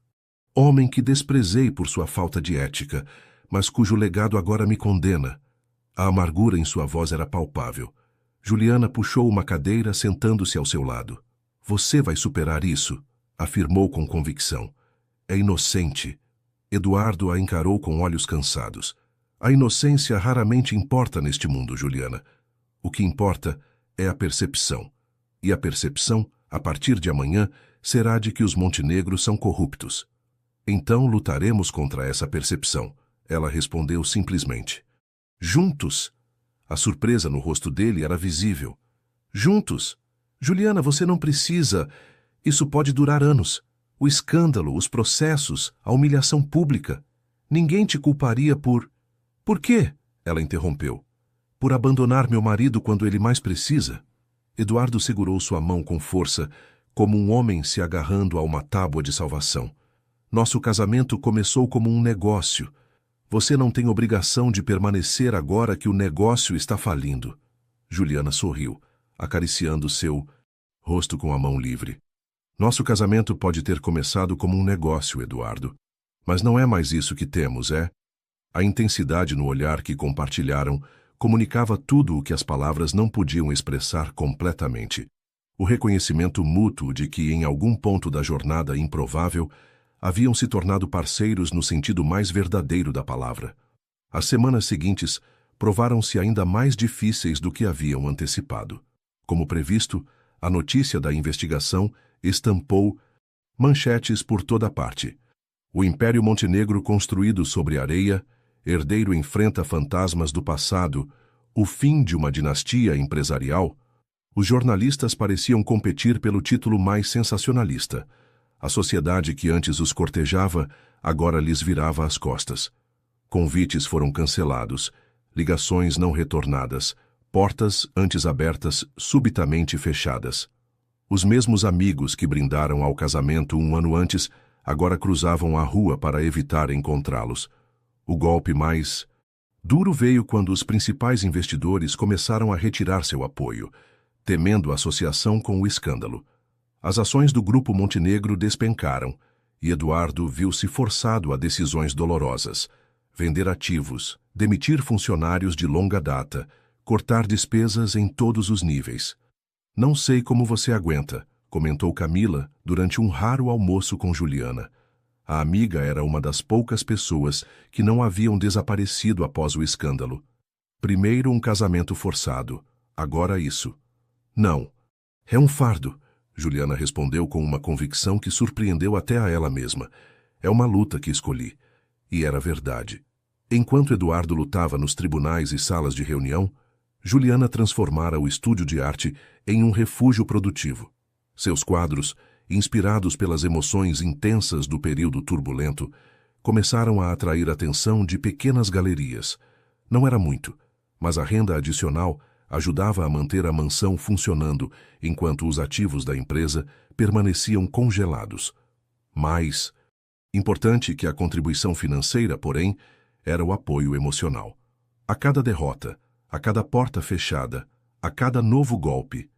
homem que desprezei por sua falta de ética, mas cujo legado agora me condena. A amargura em sua voz era palpável. Juliana puxou uma cadeira, sentando-se ao seu lado. Você vai superar isso, afirmou com convicção. É inocente. Eduardo a encarou com olhos cansados. A inocência raramente importa neste mundo, Juliana. O que importa é a percepção. E a percepção, a partir de amanhã, será de que os Montenegro são corruptos. Então lutaremos contra essa percepção, ela respondeu simplesmente. Juntos? A surpresa no rosto dele era visível. Juntos? Juliana, você não precisa. Isso pode durar anos. O escândalo, os processos, a humilhação pública. Ninguém te culparia por... Por quê? Ela interrompeu. Por abandonar meu marido quando ele mais precisa? Eduardo segurou sua mão com força, como um homem se agarrando a uma tábua de salvação. Nosso casamento começou como um negócio. Você não tem obrigação de permanecer agora que o negócio está falindo. Juliana sorriu, acariciando seu rosto com a mão livre. Nosso casamento pode ter começado como um negócio, Eduardo. Mas não é mais isso que temos, é? A intensidade no olhar que compartilharam comunicava tudo o que as palavras não podiam expressar completamente. O reconhecimento mútuo de que, em algum ponto da jornada improvável, haviam se tornado parceiros no sentido mais verdadeiro da palavra. As semanas seguintes provaram-se ainda mais difíceis do que haviam antecipado. Como previsto, a notícia da investigação estampou manchetes por toda parte. O Império Montenegro construído sobre areia, herdeiro enfrenta fantasmas do passado, o fim de uma dinastia empresarial. Os jornalistas pareciam competir pelo título mais sensacionalista. A sociedade que antes os cortejava, agora lhes virava as costas. Convites foram cancelados, ligações não retornadas, portas antes abertas subitamente fechadas. Os mesmos amigos que brindaram ao casamento um ano antes agora cruzavam a rua para evitar encontrá-los. O golpe mais duro veio quando os principais investidores começaram a retirar seu apoio, temendo a associação com o escândalo. As ações do Grupo Montenegro despencaram e Eduardo viu-se forçado a decisões dolorosas: vender ativos, demitir funcionários de longa data, cortar despesas em todos os níveis. Não sei como você aguenta, comentou Camila durante um raro almoço com Juliana. A amiga era uma das poucas pessoas que não haviam desaparecido após o escândalo. Primeiro um casamento forçado, agora isso. Não. É um fardo, Juliana respondeu com uma convicção que surpreendeu até a ela mesma. É uma luta que escolhi. E era verdade. Enquanto Eduardo lutava nos tribunais e salas de reunião, Juliana transformara o estúdio de arte em um refúgio produtivo. Seus quadros, inspirados pelas emoções intensas do período turbulento, começaram a atrair a atenção de pequenas galerias. Não era muito, mas a renda adicional ajudava a manter a mansão funcionando enquanto os ativos da empresa permaneciam congelados. Mais importante que a contribuição financeira, porém, era o apoio emocional. A cada derrota, a cada porta fechada, a cada novo golpe,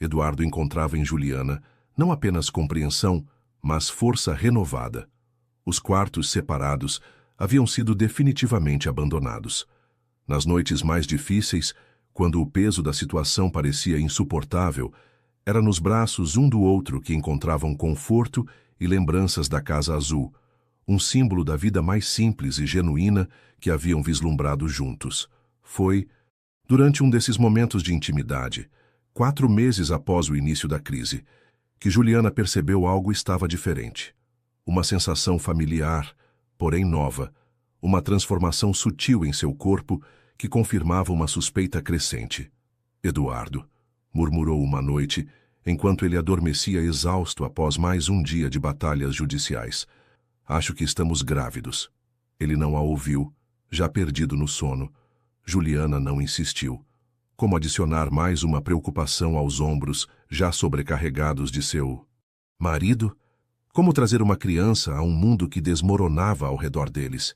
Eduardo encontrava em Juliana não apenas compreensão, mas força renovada. Os quartos separados haviam sido definitivamente abandonados. Nas noites mais difíceis, quando o peso da situação parecia insuportável, era nos braços um do outro que encontravam conforto e lembranças da Casa Azul, um símbolo da vida mais simples e genuína que haviam vislumbrado juntos. Foi, durante um desses momentos de intimidade, 4 meses após o início da crise, que Juliana percebeu algo estava diferente. Uma sensação familiar, porém nova, uma transformação sutil em seu corpo que confirmava uma suspeita crescente. Eduardo, murmurou uma noite, enquanto ele adormecia exausto após mais um dia de batalhas judiciais. Acho que estamos grávidos. Ele não a ouviu, já perdido no sono. Juliana não insistiu. Como adicionar mais uma preocupação aos ombros já sobrecarregados de seu marido? Como trazer uma criança a um mundo que desmoronava ao redor deles?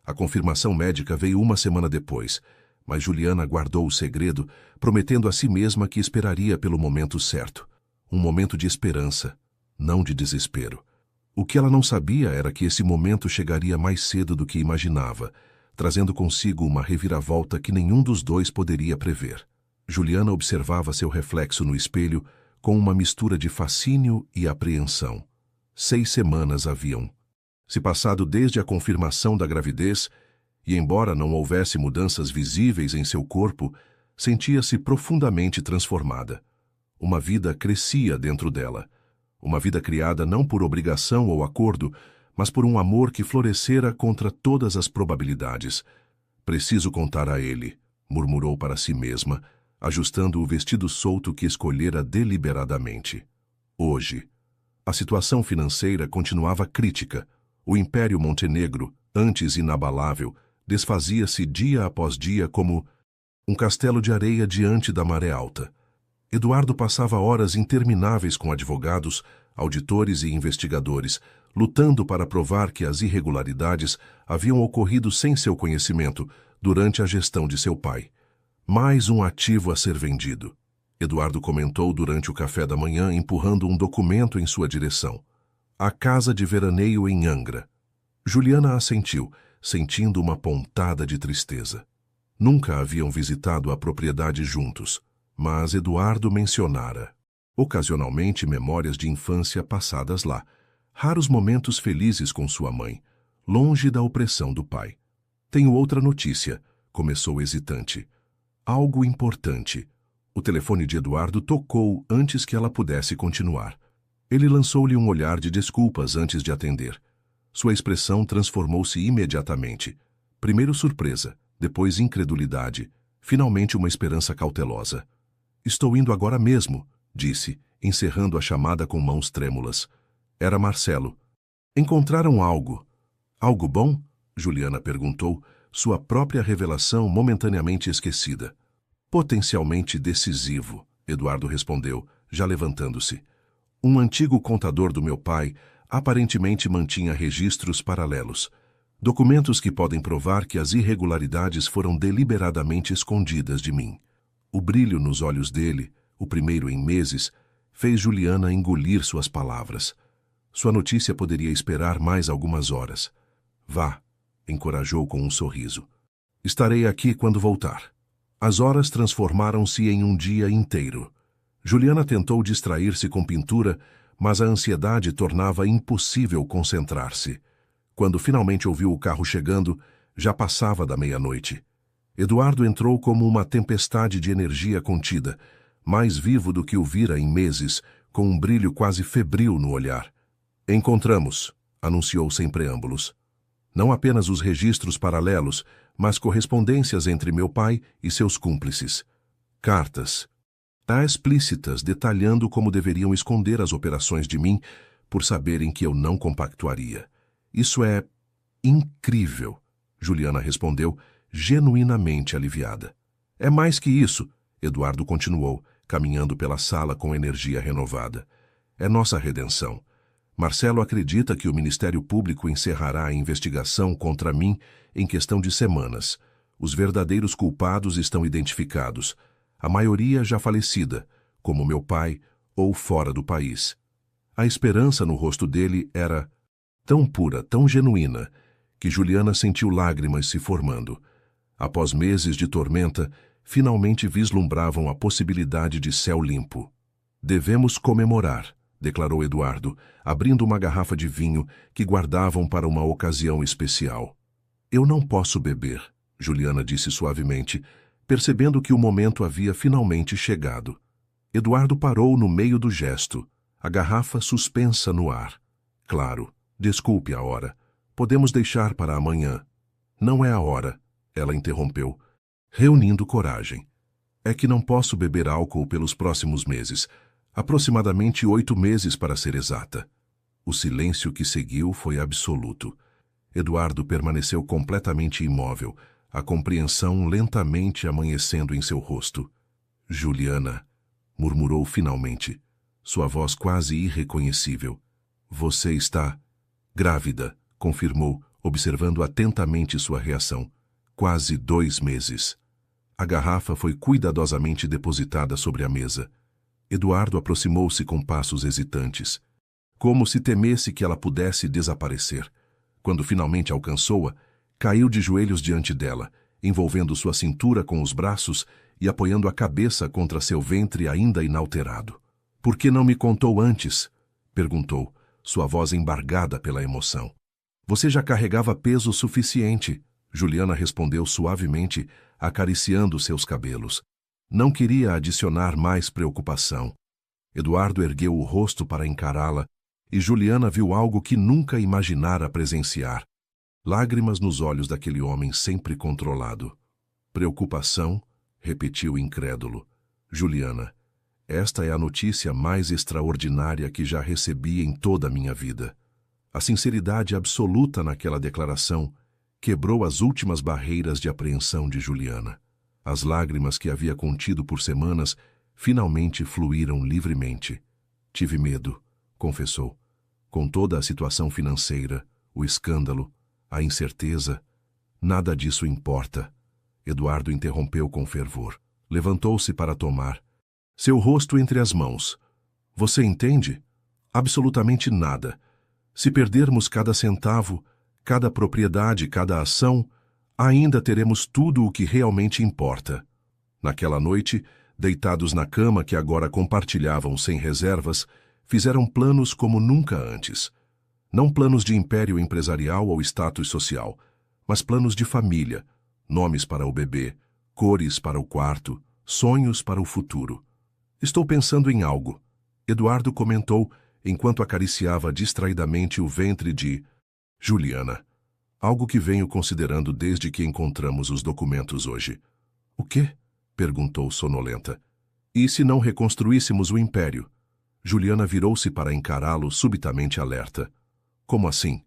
A confirmação médica veio uma semana depois, mas Juliana guardou o segredo, prometendo a si mesma que esperaria pelo momento certo. Um momento de esperança, não de desespero. O que ela não sabia era que esse momento chegaria mais cedo do que imaginava, trazendo consigo uma reviravolta que nenhum dos dois poderia prever. Juliana observava seu reflexo no espelho com uma mistura de fascínio e apreensão. 6 semanas haviam se passado desde a confirmação da gravidez e, embora não houvesse mudanças visíveis em seu corpo, sentia-se profundamente transformada. Uma vida crescia dentro dela. Uma vida criada não por obrigação ou acordo, mas por um amor que florescera contra todas as probabilidades. Preciso contar a ele, murmurou para si mesma, ajustando o vestido solto que escolhera deliberadamente. Hoje, a situação financeira continuava crítica. O Império Montenegro, antes inabalável, desfazia-se dia após dia como um castelo de areia diante da maré alta. Eduardo passava horas intermináveis com advogados, auditores e investigadores, lutando para provar que as irregularidades haviam ocorrido sem seu conhecimento durante a gestão de seu pai. Mais um ativo a ser vendido, Eduardo comentou durante o café da manhã, empurrando um documento em sua direção. A casa de veraneio em Angra. Juliana assentiu, sentindo uma pontada de tristeza. Nunca haviam visitado a propriedade juntos, mas Eduardo mencionara, ocasionalmente, memórias de infância passadas lá, raros momentos felizes com sua mãe, longe da opressão do pai. Tenho outra notícia, começou hesitante. Algo importante. O telefone de Eduardo tocou antes que ela pudesse continuar. Ele lançou-lhe um olhar de desculpas antes de atender. Sua expressão transformou-se imediatamente. Primeiro surpresa, depois incredulidade, finalmente uma esperança cautelosa. Estou indo agora mesmo, disse, encerrando a chamada com mãos trêmulas. Era Marcelo. Encontraram algo. Algo bom? Juliana perguntou, sua própria revelação momentaneamente esquecida. Potencialmente decisivo, Eduardo respondeu, já levantando-se. Um antigo contador do meu pai aparentemente mantinha registros paralelos. Documentos que podem provar que as irregularidades foram deliberadamente escondidas de mim. O brilho nos olhos dele, o primeiro em meses, fez Juliana engolir suas palavras. Sua notícia poderia esperar mais algumas horas. Vá, encorajou com um sorriso. Estarei aqui quando voltar. As horas transformaram-se em um dia inteiro. Juliana tentou distrair-se com pintura, mas a ansiedade tornava impossível concentrar-se. Quando finalmente ouviu o carro chegando, já passava da meia-noite. Eduardo entrou como uma tempestade de energia contida, mais vivo do que o vira em meses, com um brilho quase febril no olhar. Encontramos, anunciou sem preâmbulos. Não apenas os registros paralelos, mas correspondências entre meu pai e seus cúmplices. Cartas explícitas detalhando como deveriam esconder as operações de mim por saberem que eu não compactuaria. Isso é incrível, Juliana respondeu, genuinamente aliviada. É mais que isso, Eduardo continuou, caminhando pela sala com energia renovada. É nossa redenção. Marcelo acredita que o Ministério Público encerrará a investigação contra mim em questão de semanas. Os verdadeiros culpados estão identificados. A maioria já falecida, como meu pai, ou fora do país. A esperança no rosto dele era tão pura, tão genuína, que Juliana sentiu lágrimas se formando. Após meses de tormenta, finalmente vislumbravam a possibilidade de céu limpo. Devemos comemorar, declarou Eduardo, abrindo uma garrafa de vinho que guardavam para uma ocasião especial. Eu não posso beber, Juliana disse suavemente, percebendo que o momento havia finalmente chegado. Eduardo parou no meio do gesto, a garrafa suspensa no ar. Claro, desculpe a hora. Podemos deixar para amanhã. Não é a hora, ela interrompeu, reunindo coragem. É que não posso beber álcool pelos próximos meses, aproximadamente 8 meses para ser exata. O silêncio que seguiu foi absoluto. Eduardo permaneceu completamente imóvel, a compreensão lentamente amanhecendo em seu rosto. Juliana, murmurou finalmente, sua voz quase irreconhecível. Você está grávida, confirmou, observando atentamente sua reação. Quase 2 meses. A garrafa foi cuidadosamente depositada sobre a mesa. Eduardo aproximou-se com passos hesitantes, como se temesse que ela pudesse desaparecer. Quando finalmente alcançou-a, caiu de joelhos diante dela, envolvendo sua cintura com os braços e apoiando a cabeça contra seu ventre ainda inalterado. — Por que não me contou antes? Perguntou, sua voz embargada pela emoção. — Você já carregava peso suficiente, Juliana respondeu suavemente, acariciando seus cabelos. Não queria adicionar mais preocupação. Eduardo ergueu o rosto para encará-la e Juliana viu algo que nunca imaginara presenciar. Lágrimas nos olhos daquele homem sempre controlado. Preocupação, repetiu incrédulo. Juliana, esta é a notícia mais extraordinária que já recebi em toda a minha vida. A sinceridade absoluta naquela declaração quebrou as últimas barreiras de apreensão de Juliana. As lágrimas que havia contido por semanas finalmente fluíram livremente. Tive medo, confessou. Com toda a situação financeira, o escândalo, a incerteza, nada disso importa. Eduardo interrompeu com fervor. Levantou-se para tomar. Seu rosto entre as mãos. Você entende? Absolutamente nada. Se perdermos cada centavo, cada propriedade, cada ação, ainda teremos tudo o que realmente importa. Naquela noite, deitados na cama que agora compartilhavam sem reservas, fizeram planos como nunca antes. Não planos de império empresarial ou status social, mas planos de família, nomes para o bebê, cores para o quarto, sonhos para o futuro. Estou pensando em algo, Eduardo comentou enquanto acariciava distraidamente o ventre de Juliana. Algo que venho considerando desde que encontramos os documentos hoje. O quê? Perguntou sonolenta. E se não reconstruíssemos o império? Juliana virou-se para encará-lo subitamente alerta. Como assim?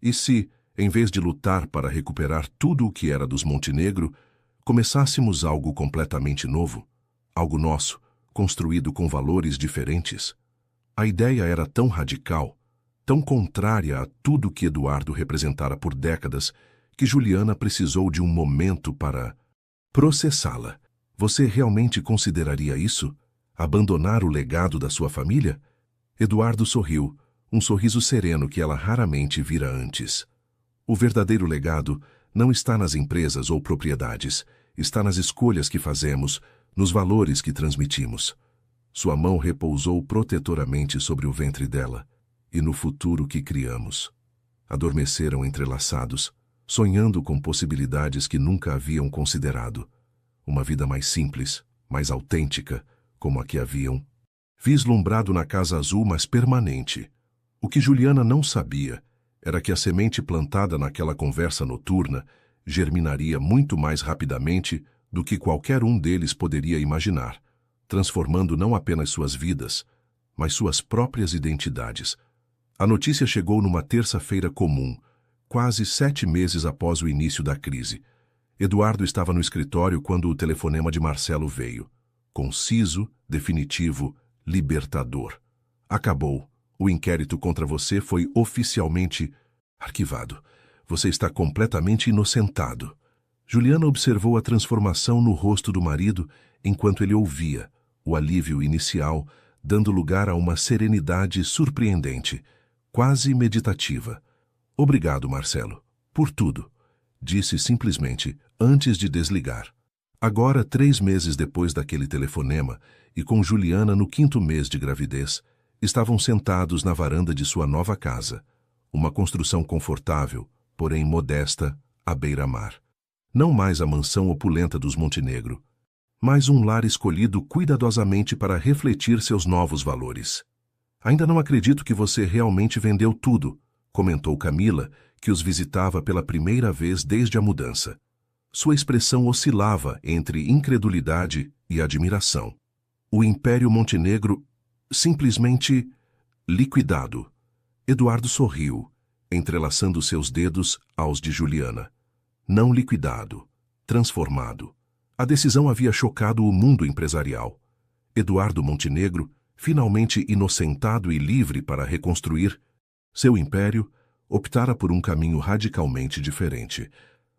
E se, em vez de lutar para recuperar tudo o que era dos Montenegro, começássemos algo completamente novo? Algo nosso, construído com valores diferentes? A ideia era tão radical, tão contrária a tudo que Eduardo representara por décadas, que Juliana precisou de um momento para processá-la. Você realmente consideraria isso? Abandonar o legado da sua família? Eduardo sorriu, um sorriso sereno que ela raramente vira antes. O verdadeiro legado não está nas empresas ou propriedades, está nas escolhas que fazemos, nos valores que transmitimos. Sua mão repousou protetoramente sobre o ventre dela, e no futuro que criamos. Adormeceram entrelaçados, sonhando com possibilidades que nunca haviam considerado. Uma vida mais simples, mais autêntica, como a que haviam vislumbrado na Casa Azul, mas permanente. O que Juliana não sabia era que a semente plantada naquela conversa noturna germinaria muito mais rapidamente do que qualquer um deles poderia imaginar, transformando não apenas suas vidas, mas suas próprias identidades. A notícia chegou numa terça-feira comum, quase 7 meses após o início da crise. Eduardo estava no escritório quando o telefonema de Marcelo veio. Conciso, definitivo, libertador. Acabou. O inquérito contra você foi oficialmente arquivado. Você está completamente inocentado. Juliana observou a transformação no rosto do marido enquanto ele ouvia, o alívio inicial, dando lugar a uma serenidade surpreendente, quase meditativa. Obrigado, Marcelo, por tudo, disse simplesmente antes de desligar. Agora, 3 meses depois daquele telefonema, e com Juliana no 5º mês de gravidez, estavam sentados na varanda de sua nova casa, uma construção confortável, porém modesta, à beira-mar. Não mais a mansão opulenta dos Montenegro, mas um lar escolhido cuidadosamente para refletir seus novos valores. Ainda não acredito que você realmente vendeu tudo, comentou Camila, que os visitava pela primeira vez desde a mudança. Sua expressão oscilava entre incredulidade e admiração. O Império Montenegro simplesmente liquidado. Eduardo sorriu, entrelaçando seus dedos aos de Juliana. Não liquidado, transformado. A decisão havia chocado o mundo empresarial. Eduardo Montenegro, finalmente inocentado e livre para reconstruir seu império, optara por um caminho radicalmente diferente.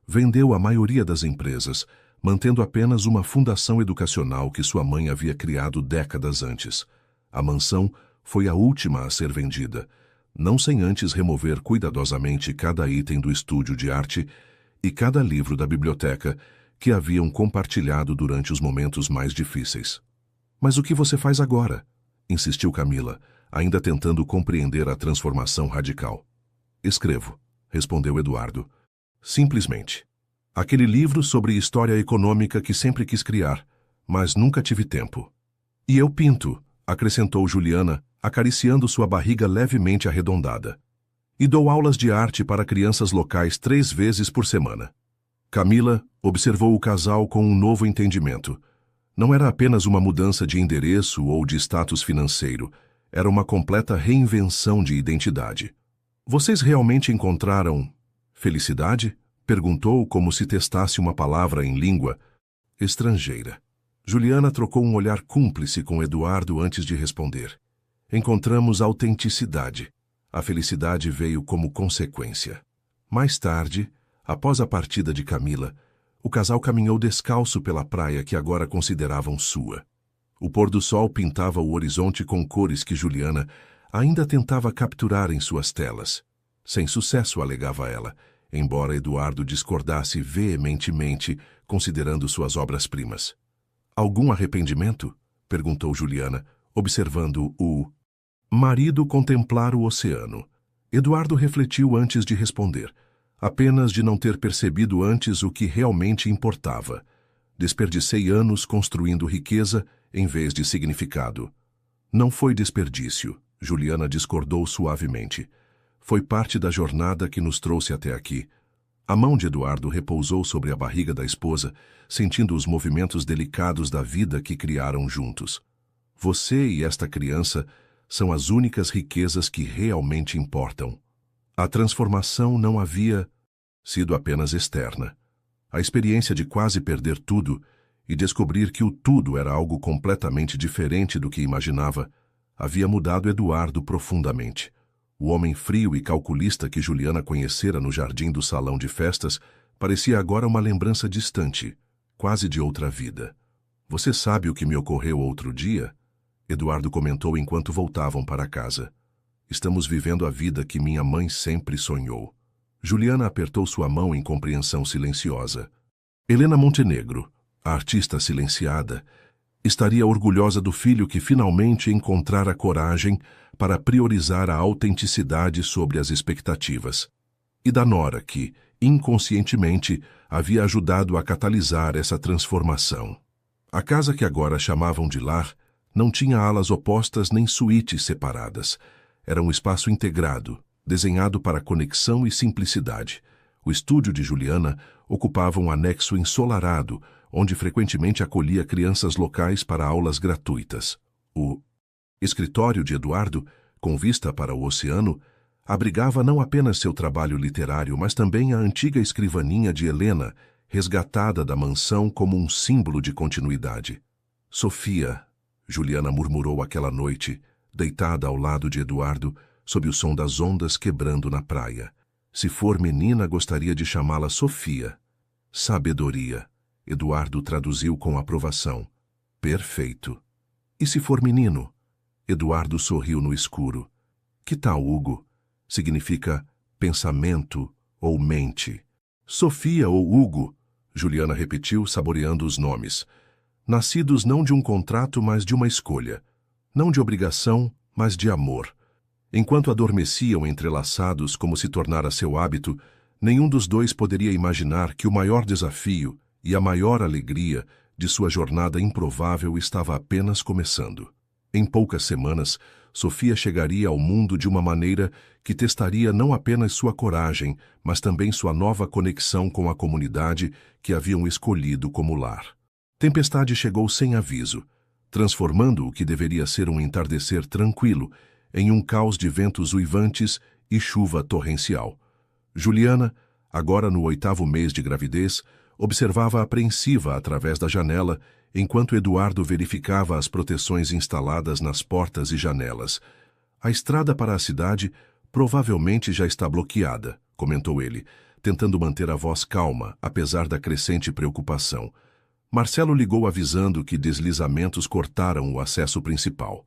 Vendeu a maioria das empresas, mantendo apenas uma fundação educacional que sua mãe havia criado décadas antes. A mansão foi a última a ser vendida, não sem antes remover cuidadosamente cada item do estúdio de arte e cada livro da biblioteca que haviam compartilhado durante os momentos mais difíceis. Mas o que você faz agora? Insistiu Camila, ainda tentando compreender a transformação radical. Escrevo, respondeu Eduardo. Simplesmente. Aquele livro sobre história econômica que sempre quis criar, mas nunca tive tempo. E eu pinto, acrescentou Juliana, acariciando sua barriga levemente arredondada. E dou aulas de arte para crianças locais 3 vezes por semana. Camila observou o casal com um novo entendimento. Não era apenas uma mudança de endereço ou de status financeiro, era uma completa reinvenção de identidade. Vocês realmente encontraram felicidade? Perguntou como se testasse uma palavra em língua estrangeira. Juliana trocou um olhar cúmplice com Eduardo antes de responder. Encontramos autenticidade. A felicidade veio como consequência. Mais tarde, após a partida de Camila, o casal caminhou descalço pela praia que agora consideravam sua. O pôr do sol pintava o horizonte com cores que Juliana ainda tentava capturar em suas telas. Sem sucesso, alegava ela, embora Eduardo discordasse veementemente, considerando suas obras-primas. Algum arrependimento? Perguntou Juliana, observando o marido contemplar o oceano. Eduardo refletiu antes de responder, apenas de não ter percebido antes o que realmente importava. Desperdicei anos construindo riqueza em vez de significado. Não foi desperdício, Juliana discordou suavemente. Foi parte da jornada que nos trouxe até aqui. A mão de Eduardo repousou sobre a barriga da esposa, sentindo os movimentos delicados da vida que criaram juntos. Você e esta criança são as únicas riquezas que realmente importam. A transformação não havia sido apenas externa. A experiência de quase perder tudo e descobrir que o tudo era algo completamente diferente do que imaginava havia mudado Eduardo profundamente. O homem frio e calculista que Juliana conhecera no jardim do salão de festas parecia agora uma lembrança distante, quase de outra vida. Você sabe o que me ocorreu outro dia? Eduardo comentou enquanto voltavam para casa. Estamos vivendo a vida que minha mãe sempre sonhou. Juliana apertou sua mão em compreensão silenciosa. Helena Montenegro, a artista silenciada, estaria orgulhosa do filho que finalmente encontrara coragem para priorizar a autenticidade sobre as expectativas. E da nora que, inconscientemente, havia ajudado a catalisar essa transformação. A casa que agora chamavam de lar não tinha alas opostas nem suítes separadas. Era um espaço integrado, desenhado para conexão e simplicidade. O estúdio de Juliana ocupava um anexo ensolarado, onde frequentemente acolhia crianças locais para aulas gratuitas. O escritório de Eduardo, com vista para o oceano, abrigava não apenas seu trabalho literário, mas também a antiga escrivaninha de Helena, resgatada da mansão como um símbolo de continuidade. Sofia, Juliana murmurou aquela noite, deitada ao lado de Eduardo, sob o som das ondas quebrando na praia. Se for menina, gostaria de chamá-la Sofia. Sabedoria. Eduardo traduziu com aprovação. Perfeito. E se for menino? Eduardo sorriu no escuro. Que tal, Hugo? Significa pensamento ou mente. Sofia ou Hugo, Juliana repetiu, saboreando os nomes. Nascidos não de um contrato, mas de uma escolha. Não de obrigação, mas de amor. Enquanto adormeciam entrelaçados como se tornara seu hábito, nenhum dos dois poderia imaginar que o maior desafio e a maior alegria de sua jornada improvável estava apenas começando. Em poucas semanas, Sofia chegaria ao mundo de uma maneira que testaria não apenas sua coragem, mas também sua nova conexão com a comunidade que haviam escolhido como lar. Tempestade chegou sem aviso, transformando o que deveria ser um entardecer tranquilo em um caos de ventos uivantes e chuva torrencial. Juliana, agora no 8º mês de gravidez, observava apreensiva através da janela, enquanto Eduardo verificava as proteções instaladas nas portas e janelas. A estrada para a cidade provavelmente já está bloqueada, comentou ele, tentando manter a voz calma, apesar da crescente preocupação. Marcelo ligou avisando que deslizamentos cortaram o acesso principal.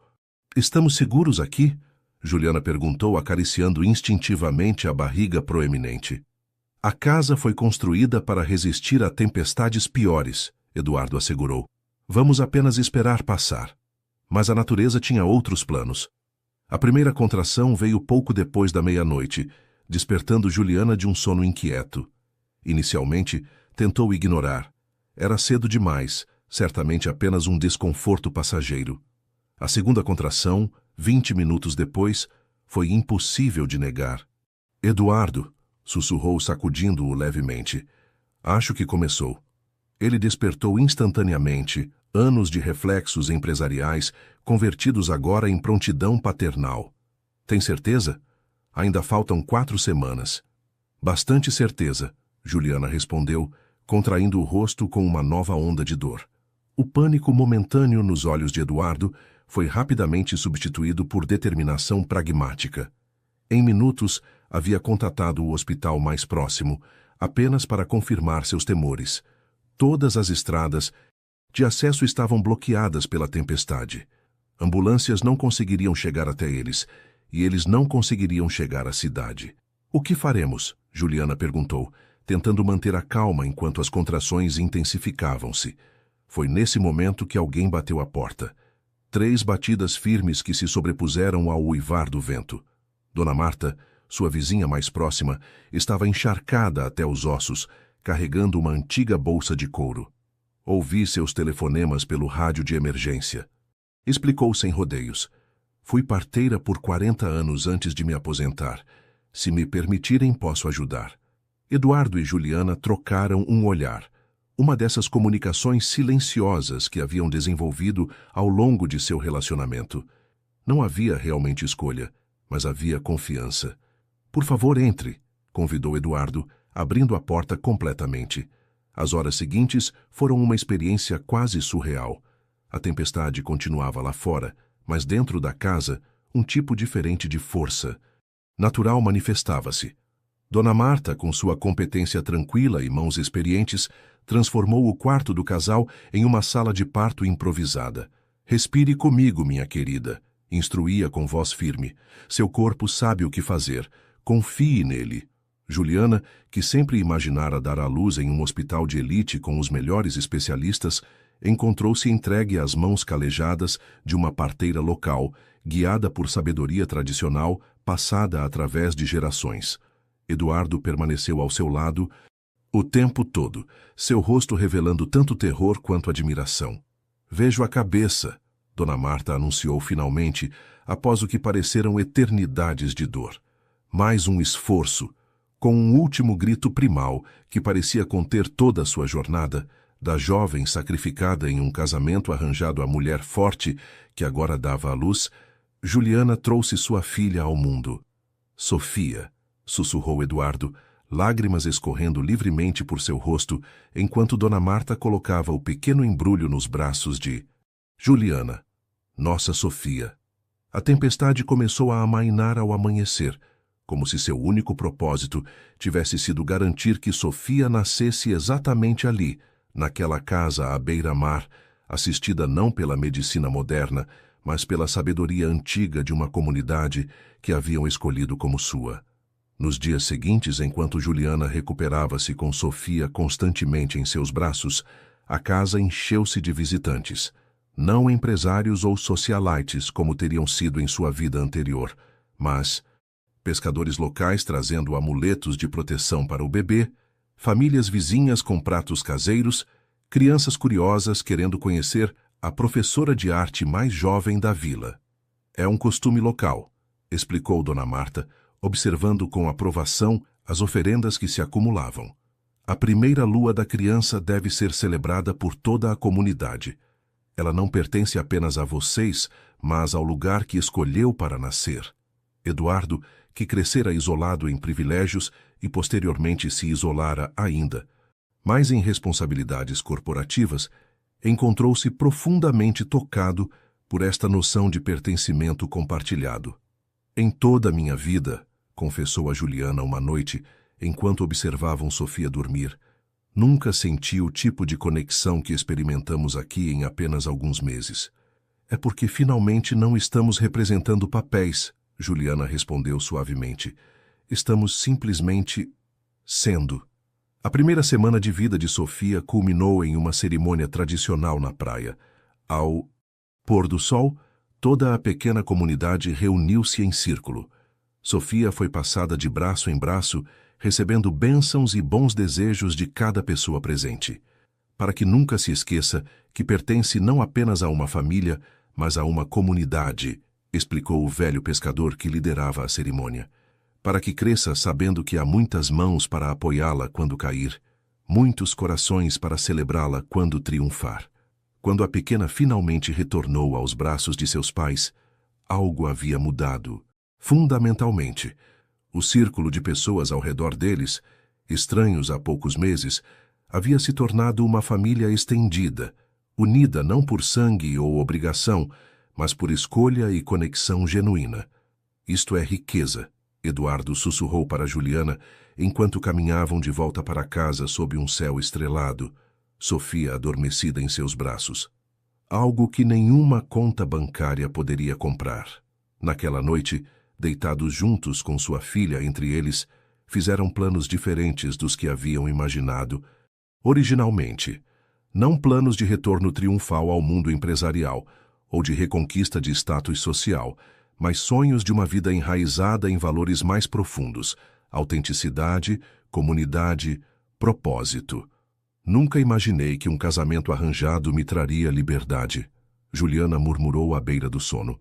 Estamos seguros aqui? Juliana perguntou, acariciando instintivamente a barriga proeminente. A casa foi construída para resistir a tempestades piores, Eduardo assegurou. Vamos apenas esperar passar. Mas a natureza tinha outros planos. A primeira contração veio pouco depois da meia-noite, despertando Juliana de um sono inquieto. Inicialmente, tentou ignorar. Era cedo demais, certamente apenas um desconforto passageiro. A segunda contração, 20 minutos depois, foi impossível de negar. Eduardo, sussurrou sacudindo-o levemente. Acho que começou. Ele despertou instantaneamente, anos de reflexos empresariais convertidos agora em prontidão paternal. Tem certeza? Ainda faltam 4 semanas. Bastante certeza, Juliana respondeu, contraindo o rosto com uma nova onda de dor. O pânico momentâneo nos olhos de Eduardo foi rapidamente substituído por determinação pragmática. Em minutos, havia contatado o hospital mais próximo, apenas para confirmar seus temores. Todas as estradas de acesso estavam bloqueadas pela tempestade. Ambulâncias não conseguiriam chegar até eles, e eles não conseguiriam chegar à cidade. O que faremos? Juliana perguntou, tentando manter a calma enquanto as contrações intensificavam-se. Foi nesse momento que alguém bateu à porta. 3 batidas firmes que se sobrepuseram ao uivar do vento. Dona Marta, sua vizinha mais próxima, estava encharcada até os ossos, carregando uma antiga bolsa de couro. Ouvi seus telefonemas pelo rádio de emergência. Explicou sem rodeios. Fui parteira por 40 anos antes de me aposentar. Se me permitirem, posso ajudar. Eduardo e Juliana trocaram um olhar. Uma dessas comunicações silenciosas que haviam desenvolvido ao longo de seu relacionamento. Não havia realmente escolha, mas havia confiança. Por favor, entre, convidou Eduardo, abrindo a porta completamente. As horas seguintes foram uma experiência quase surreal. A tempestade continuava lá fora, mas dentro da casa, um tipo diferente de força natural manifestava-se. Dona Marta, com sua competência tranquila e mãos experientes, transformou o quarto do casal em uma sala de parto improvisada. Respire comigo, minha querida, instruía com voz firme. Seu corpo sabe o que fazer. Confie nele. Juliana, que sempre imaginara dar à luz em um hospital de elite com os melhores especialistas, encontrou-se entregue às mãos calejadas de uma parteira local, guiada por sabedoria tradicional passada através de gerações. Eduardo permaneceu ao seu lado o tempo todo, seu rosto revelando tanto terror quanto admiração. Vejo a cabeça, Dona Marta anunciou finalmente, após o que pareceram eternidades de dor. Mais um esforço, com um último grito primal que parecia conter toda a sua jornada, da jovem sacrificada em um casamento arranjado à mulher forte que agora dava à luz, Juliana trouxe sua filha ao mundo. Sofia, sussurrou Eduardo, lágrimas escorrendo livremente por seu rosto, enquanto Dona Marta colocava o pequeno embrulho nos braços de Juliana, nossa Sofia. A tempestade começou a amainar ao amanhecer, como se seu único propósito tivesse sido garantir que Sofia nascesse exatamente ali, naquela casa à beira-mar, assistida não pela medicina moderna, mas pela sabedoria antiga de uma comunidade que haviam escolhido como sua. Nos dias seguintes, enquanto Juliana recuperava-se com Sofia constantemente em seus braços, a casa encheu-se de visitantes. Não empresários ou socialites como teriam sido em sua vida anterior, mas pescadores locais trazendo amuletos de proteção para o bebê, famílias vizinhas com pratos caseiros, crianças curiosas querendo conhecer a professora de arte mais jovem da vila. É um costume local, explicou Dona Marta, observando com aprovação as oferendas que se acumulavam. A primeira lua da criança deve ser celebrada por toda a comunidade. Ela não pertence apenas a vocês, mas ao lugar que escolheu para nascer. Eduardo, que crescera isolado em privilégios e posteriormente se isolara ainda, mais em responsabilidades corporativas, encontrou-se profundamente tocado por esta noção de pertencimento compartilhado. Em toda a minha vida, confessou a Juliana uma noite, enquanto observavam Sofia dormir, nunca senti o tipo de conexão que experimentamos aqui em apenas alguns meses. É porque finalmente não estamos representando papéis, Juliana respondeu suavemente. Estamos simplesmente sendo. A primeira semana de vida de Sofia culminou em uma cerimônia tradicional na praia. Ao pôr do sol, toda a pequena comunidade reuniu-se em círculo. Sofia foi passada de braço em braço, recebendo bênçãos e bons desejos de cada pessoa presente. Para que nunca se esqueça que pertence não apenas a uma família, mas a uma comunidade, explicou o velho pescador que liderava a cerimônia. Para que cresça sabendo que há muitas mãos para apoiá-la quando cair, muitos corações para celebrá-la quando triunfar. Quando a pequena finalmente retornou aos braços de seus pais, algo havia mudado. Fundamentalmente, o círculo de pessoas ao redor deles, estranhos há poucos meses, havia se tornado uma família estendida, unida não por sangue ou obrigação, mas por escolha e conexão genuína. Isto é riqueza, Eduardo sussurrou para Juliana, enquanto caminhavam de volta para casa sob um céu estrelado, Sofia adormecida em seus braços. Algo que nenhuma conta bancária poderia comprar. Naquela noite, deitados juntos com sua filha entre eles, fizeram planos diferentes dos que haviam imaginado originalmente. Não planos de retorno triunfal ao mundo empresarial ou de reconquista de status social, mas sonhos de uma vida enraizada em valores mais profundos: autenticidade, comunidade, propósito. Nunca imaginei que um casamento arranjado me traria liberdade, Juliana murmurou à beira do sono.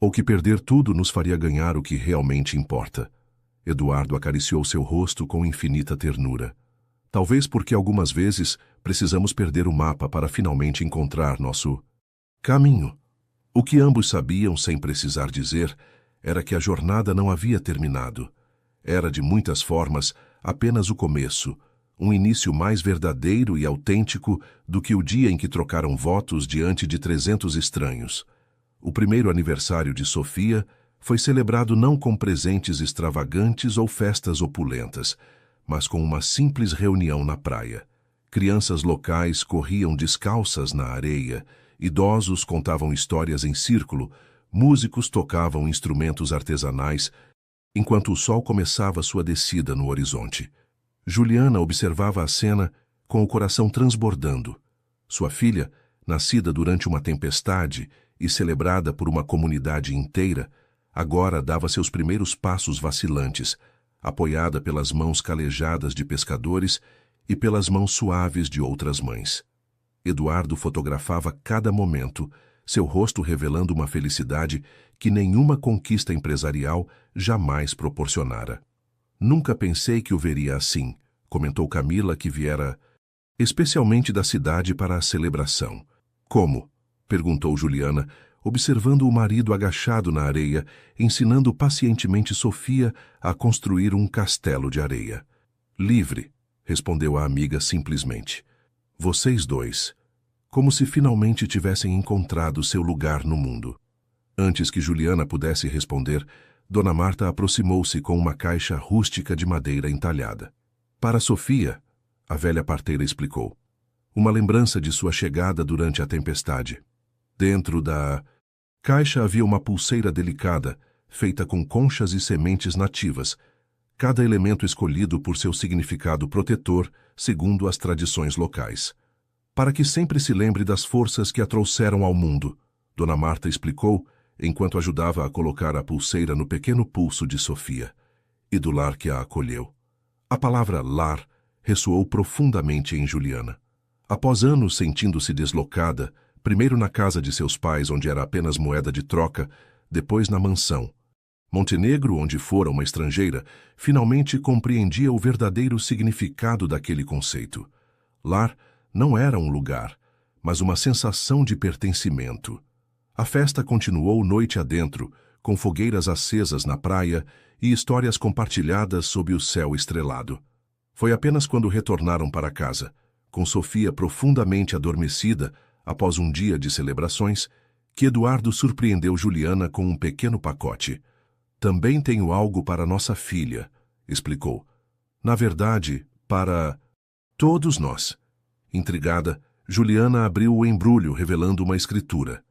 Ou que perder tudo nos faria ganhar o que realmente importa. Eduardo acariciou seu rosto com infinita ternura. Talvez porque algumas vezes precisamos perder o mapa para finalmente encontrar nosso caminho. O que ambos sabiam sem precisar dizer era que a jornada não havia terminado. Era, de muitas formas, apenas o começo, um início mais verdadeiro e autêntico do que o dia em que trocaram votos diante de 300 estranhos. O primeiro aniversário de Sofia foi celebrado não com presentes extravagantes ou festas opulentas, mas com uma simples reunião na praia. Crianças locais corriam descalças na areia, idosos contavam histórias em círculo, músicos tocavam instrumentos artesanais, enquanto o sol começava sua descida no horizonte. Juliana observava a cena com o coração transbordando. Sua filha, nascida durante uma tempestade e celebrada por uma comunidade inteira, agora dava seus primeiros passos vacilantes, apoiada pelas mãos calejadas de pescadores e pelas mãos suaves de outras mães. Eduardo fotografava cada momento, seu rosto revelando uma felicidade que nenhuma conquista empresarial jamais proporcionara. Nunca pensei que o veria assim, comentou Camila, que viera especialmente da cidade para a celebração. Como? Perguntou Juliana, observando o marido agachado na areia, ensinando pacientemente Sofia a construir um castelo de areia. Livre, respondeu a amiga simplesmente. Vocês dois, como se finalmente tivessem encontrado seu lugar no mundo. Antes que Juliana pudesse responder, Dona Marta aproximou-se com uma caixa rústica de madeira entalhada. Para Sofia, a velha parteira explicou, uma lembrança de sua chegada durante a tempestade. Dentro da caixa havia uma pulseira delicada, feita com conchas e sementes nativas, cada elemento escolhido por seu significado protetor, segundo as tradições locais. Para que sempre se lembre das forças que a trouxeram ao mundo, Dona Marta explicou, enquanto ajudava a colocar a pulseira no pequeno pulso de Sofia, e do lar que a acolheu. A palavra lar ressoou profundamente em Juliana. Após anos sentindo-se deslocada, primeiro na casa de seus pais, onde era apenas moeda de troca, depois na mansão. Montenegro, onde fora uma estrangeira, finalmente compreendia o verdadeiro significado daquele conceito. Lar não era um lugar, mas uma sensação de pertencimento. A festa continuou noite adentro, com fogueiras acesas na praia e histórias compartilhadas sob o céu estrelado. Foi apenas quando retornaram para casa, com Sofia profundamente adormecida após um dia de celebrações, que Eduardo surpreendeu Juliana com um pequeno pacote. Também tenho algo para nossa filha, explicou. Na verdade, para todos nós. Intrigada, Juliana abriu o embrulho, revelando uma escritura.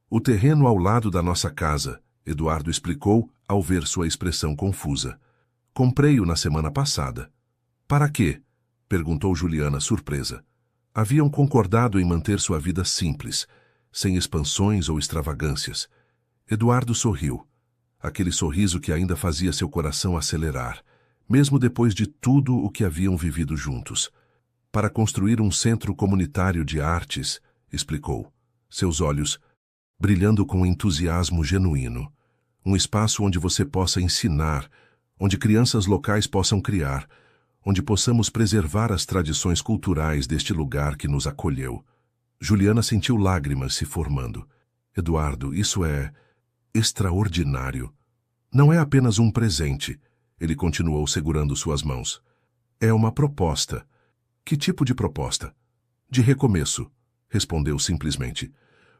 O terreno ao lado da nossa casa, Eduardo explicou ao ver sua expressão confusa. Comprei-o na semana passada. Para quê? Perguntou Juliana, surpresa. Haviam concordado em manter sua vida simples, sem expansões ou extravagâncias. Eduardo sorriu. Aquele sorriso que ainda fazia seu coração acelerar, mesmo depois de tudo o que haviam vivido juntos. Para construir um centro comunitário de artes, explicou, seus olhos brilhando com entusiasmo genuíno. Um espaço onde você possa ensinar, onde crianças locais possam criar, onde possamos preservar as tradições culturais deste lugar que nos acolheu. Juliana sentiu lágrimas se formando. Eduardo, isso é extraordinário. Não é apenas um presente, ele continuou segurando suas mãos. É uma proposta. Que tipo de proposta? De recomeço, respondeu simplesmente.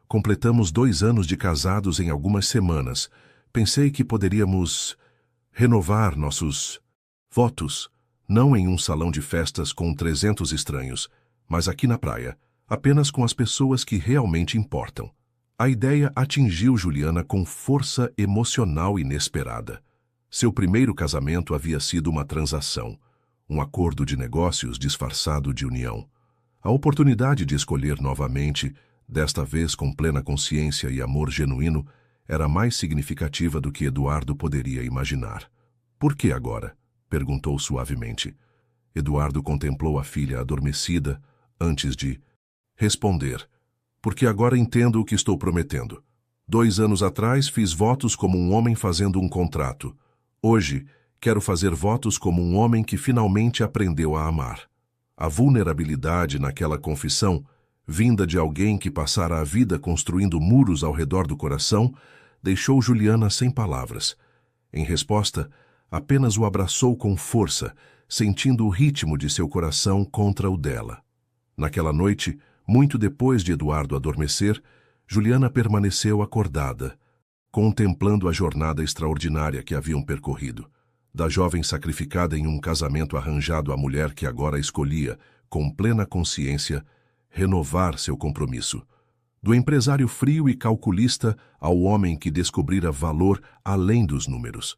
Completamos 2 anos de casados em algumas semanas. Pensei que poderíamos renovar nossos votos, não em um salão de festas com 300 estranhos, mas aqui na praia, apenas com as pessoas que realmente importam. A ideia atingiu Juliana com força emocional inesperada. Seu primeiro casamento havia sido uma transação, um acordo de negócios disfarçado de união. A oportunidade de escolher novamente, desta vez com plena consciência e amor genuíno, era mais significativa do que Eduardo poderia imaginar. Por que agora? Perguntou suavemente. Eduardo contemplou a filha adormecida antes de responder. Porque agora entendo o que estou prometendo. 2 anos atrás fiz votos como um homem fazendo um contrato. Hoje, quero fazer votos como um homem que finalmente aprendeu a amar. A vulnerabilidade naquela confissão, vinda de alguém que passara a vida construindo muros ao redor do coração, deixou Juliana sem palavras. Em resposta, apenas o abraçou com força, sentindo o ritmo de seu coração contra o dela. Naquela noite, muito depois de Eduardo adormecer, Juliana permaneceu acordada, contemplando a jornada extraordinária que haviam percorrido. Da jovem sacrificada em um casamento arranjado à mulher que agora escolhia, com plena consciência, renovar seu compromisso. Do empresário frio e calculista ao homem que descobrira valor além dos números.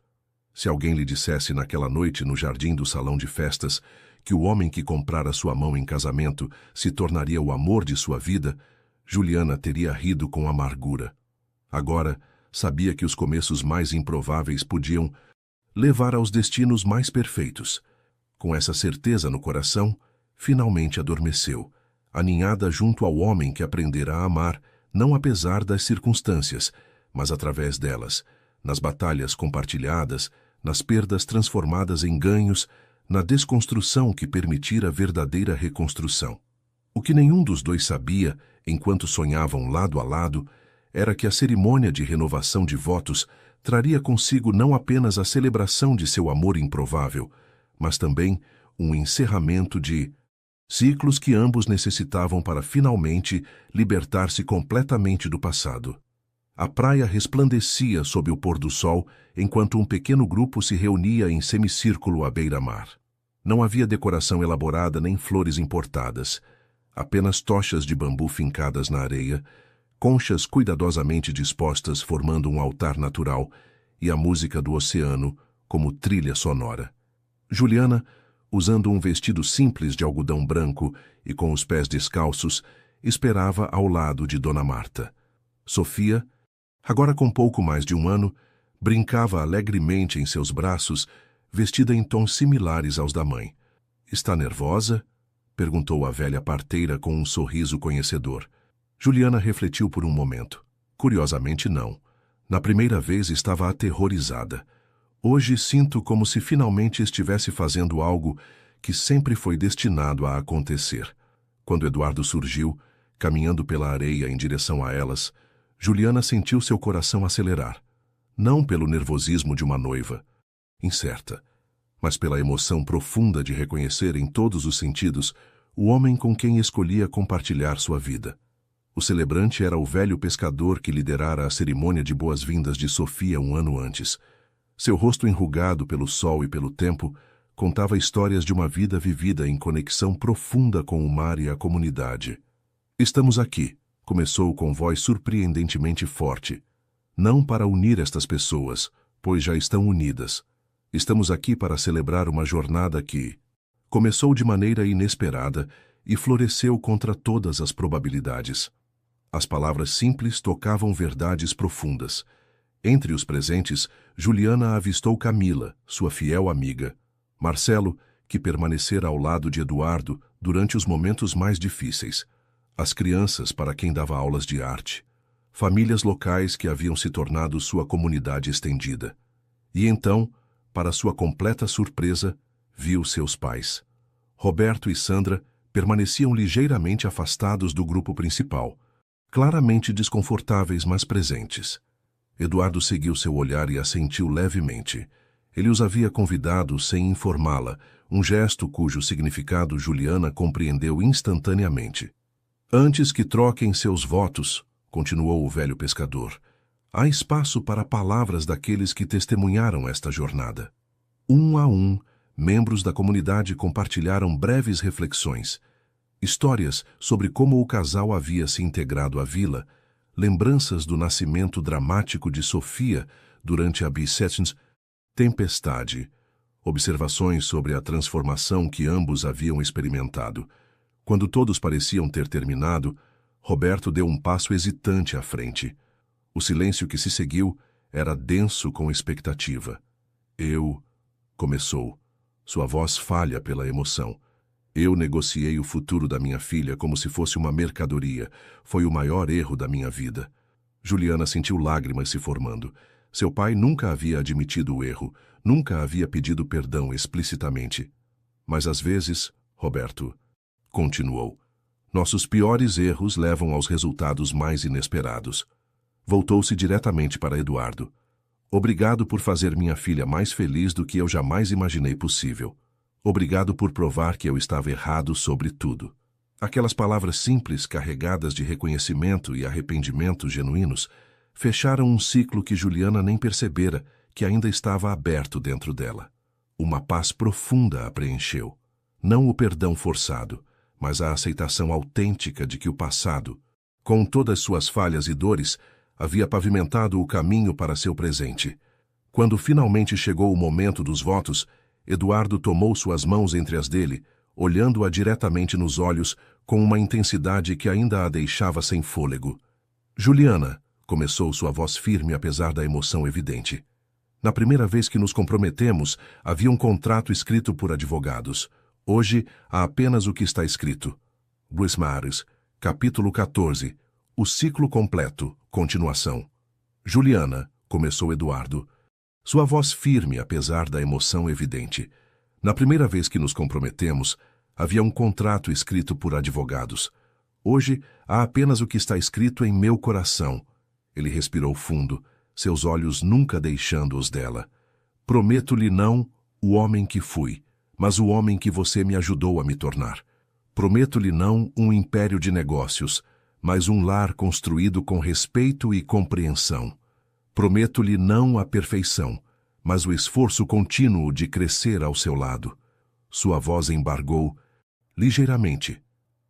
Se alguém lhe dissesse naquela noite no jardim do salão de festas que o homem que comprara sua mão em casamento se tornaria o amor de sua vida, Juliana teria rido com amargura. Agora, sabia que os começos mais improváveis podiam levar aos destinos mais perfeitos. Com essa certeza no coração, finalmente adormeceu, aninhada junto ao homem que aprendera a amar, não apesar das circunstâncias, mas através delas, nas batalhas compartilhadas, nas perdas transformadas em ganhos, na desconstrução que permitira a verdadeira reconstrução. O que nenhum dos dois sabia, enquanto sonhavam lado a lado, era que a cerimônia de renovação de votos traria consigo não apenas a celebração de seu amor improvável, mas também um encerramento de ciclos que ambos necessitavam para finalmente libertar-se completamente do passado. A praia resplandecia sob o pôr do sol enquanto um pequeno grupo se reunia em semicírculo à beira-mar. Não havia decoração elaborada nem flores importadas, apenas tochas de bambu fincadas na areia, conchas cuidadosamente dispostas formando um altar natural e a música do oceano como trilha sonora. Juliana, usando um vestido simples de algodão branco e com os pés descalços, esperava ao lado de Dona Marta. Sofia, agora com pouco mais de 1 ano, brincava alegremente em seus braços, vestida em tons similares aos da mãe. "Está nervosa?" perguntou a velha parteira com um sorriso conhecedor. Juliana refletiu por um momento. Curiosamente, não. Na primeira vez estava aterrorizada. Hoje sinto como se finalmente estivesse fazendo algo que sempre foi destinado a acontecer. Quando Eduardo surgiu, caminhando pela areia em direção a elas, Juliana sentiu seu coração acelerar. Não pelo nervosismo de uma noiva, incerta, mas pela emoção profunda de reconhecer em todos os sentidos o homem com quem escolhia compartilhar sua vida. O celebrante era o velho pescador que liderara a cerimônia de boas-vindas de Sofia 1 ano antes. Seu rosto enrugado pelo sol e pelo tempo contava histórias de uma vida vivida em conexão profunda com o mar e a comunidade. "Estamos aqui", começou com voz surpreendentemente forte. "Não para unir estas pessoas, pois já estão unidas. Estamos aqui para celebrar uma jornada que começou de maneira inesperada e floresceu contra todas as probabilidades." As palavras simples tocavam verdades profundas. Entre os presentes, Juliana avistou Camila, sua fiel amiga, Marcelo, que permanecera ao lado de Eduardo durante os momentos mais difíceis, as crianças para quem dava aulas de arte, famílias locais que haviam se tornado sua comunidade estendida. E então, para sua completa surpresa, viu seus pais. Roberto e Sandra permaneciam ligeiramente afastados do grupo principal, claramente desconfortáveis, mas presentes. Eduardo seguiu seu olhar e assentiu levemente. Ele os havia convidado sem informá-la, um gesto cujo significado Juliana compreendeu instantaneamente. "Antes que troquem seus votos", continuou o velho pescador, "há espaço para palavras daqueles que testemunharam esta jornada." Um a um, membros da comunidade compartilharam breves reflexões, histórias sobre como o casal havia se integrado à vila, lembranças do nascimento dramático de Sofia durante a Bissetens, Tempestade. Observações sobre a transformação que ambos haviam experimentado. Quando todos pareciam ter terminado, Roberto deu um passo hesitante à frente. O silêncio que se seguiu era denso com expectativa. Começou. Sua voz falha pela emoção. Eu negociei o futuro da minha filha como se fosse uma mercadoria. Foi o maior erro da minha vida. Juliana sentiu lágrimas se formando. Seu pai nunca havia admitido o erro, nunca havia pedido perdão explicitamente. Mas às vezes, Roberto, continuou, nossos piores erros levam aos resultados mais inesperados. Voltou-se diretamente para Eduardo. Obrigado por fazer minha filha mais feliz do que eu jamais imaginei possível. Obrigado por provar que eu estava errado sobre tudo. Aquelas palavras simples, carregadas de reconhecimento e arrependimento genuínos, fecharam um ciclo que Juliana nem percebera que ainda estava aberto dentro dela. Uma paz profunda a preencheu. Não o perdão forçado, mas a aceitação autêntica de que o passado, com todas suas falhas e dores, havia pavimentado o caminho para seu presente. Quando finalmente chegou o momento dos votos, Eduardo tomou suas mãos entre as dele, olhando-a diretamente nos olhos com uma intensidade que ainda a deixava sem fôlego. Juliana, começou sua voz firme apesar da emoção evidente. Na primeira vez que nos comprometemos, havia um contrato escrito por advogados. Hoje, há apenas o que está escrito. Bruce Mares, capítulo 14. O ciclo completo. Continuação. Juliana, começou Eduardo. Sua voz firme apesar da emoção evidente. Na primeira vez que nos comprometemos, havia um contrato escrito por advogados. Hoje, há apenas o que está escrito em meu coração. Ele respirou fundo, seus olhos nunca deixando-os dela. Prometo-lhe não o homem que fui, mas o homem que você me ajudou a me tornar. Prometo-lhe não um império de negócios, mas um lar construído com respeito e compreensão. Prometo-lhe não a perfeição, mas o esforço contínuo de crescer ao seu lado. Sua voz embargou ligeiramente.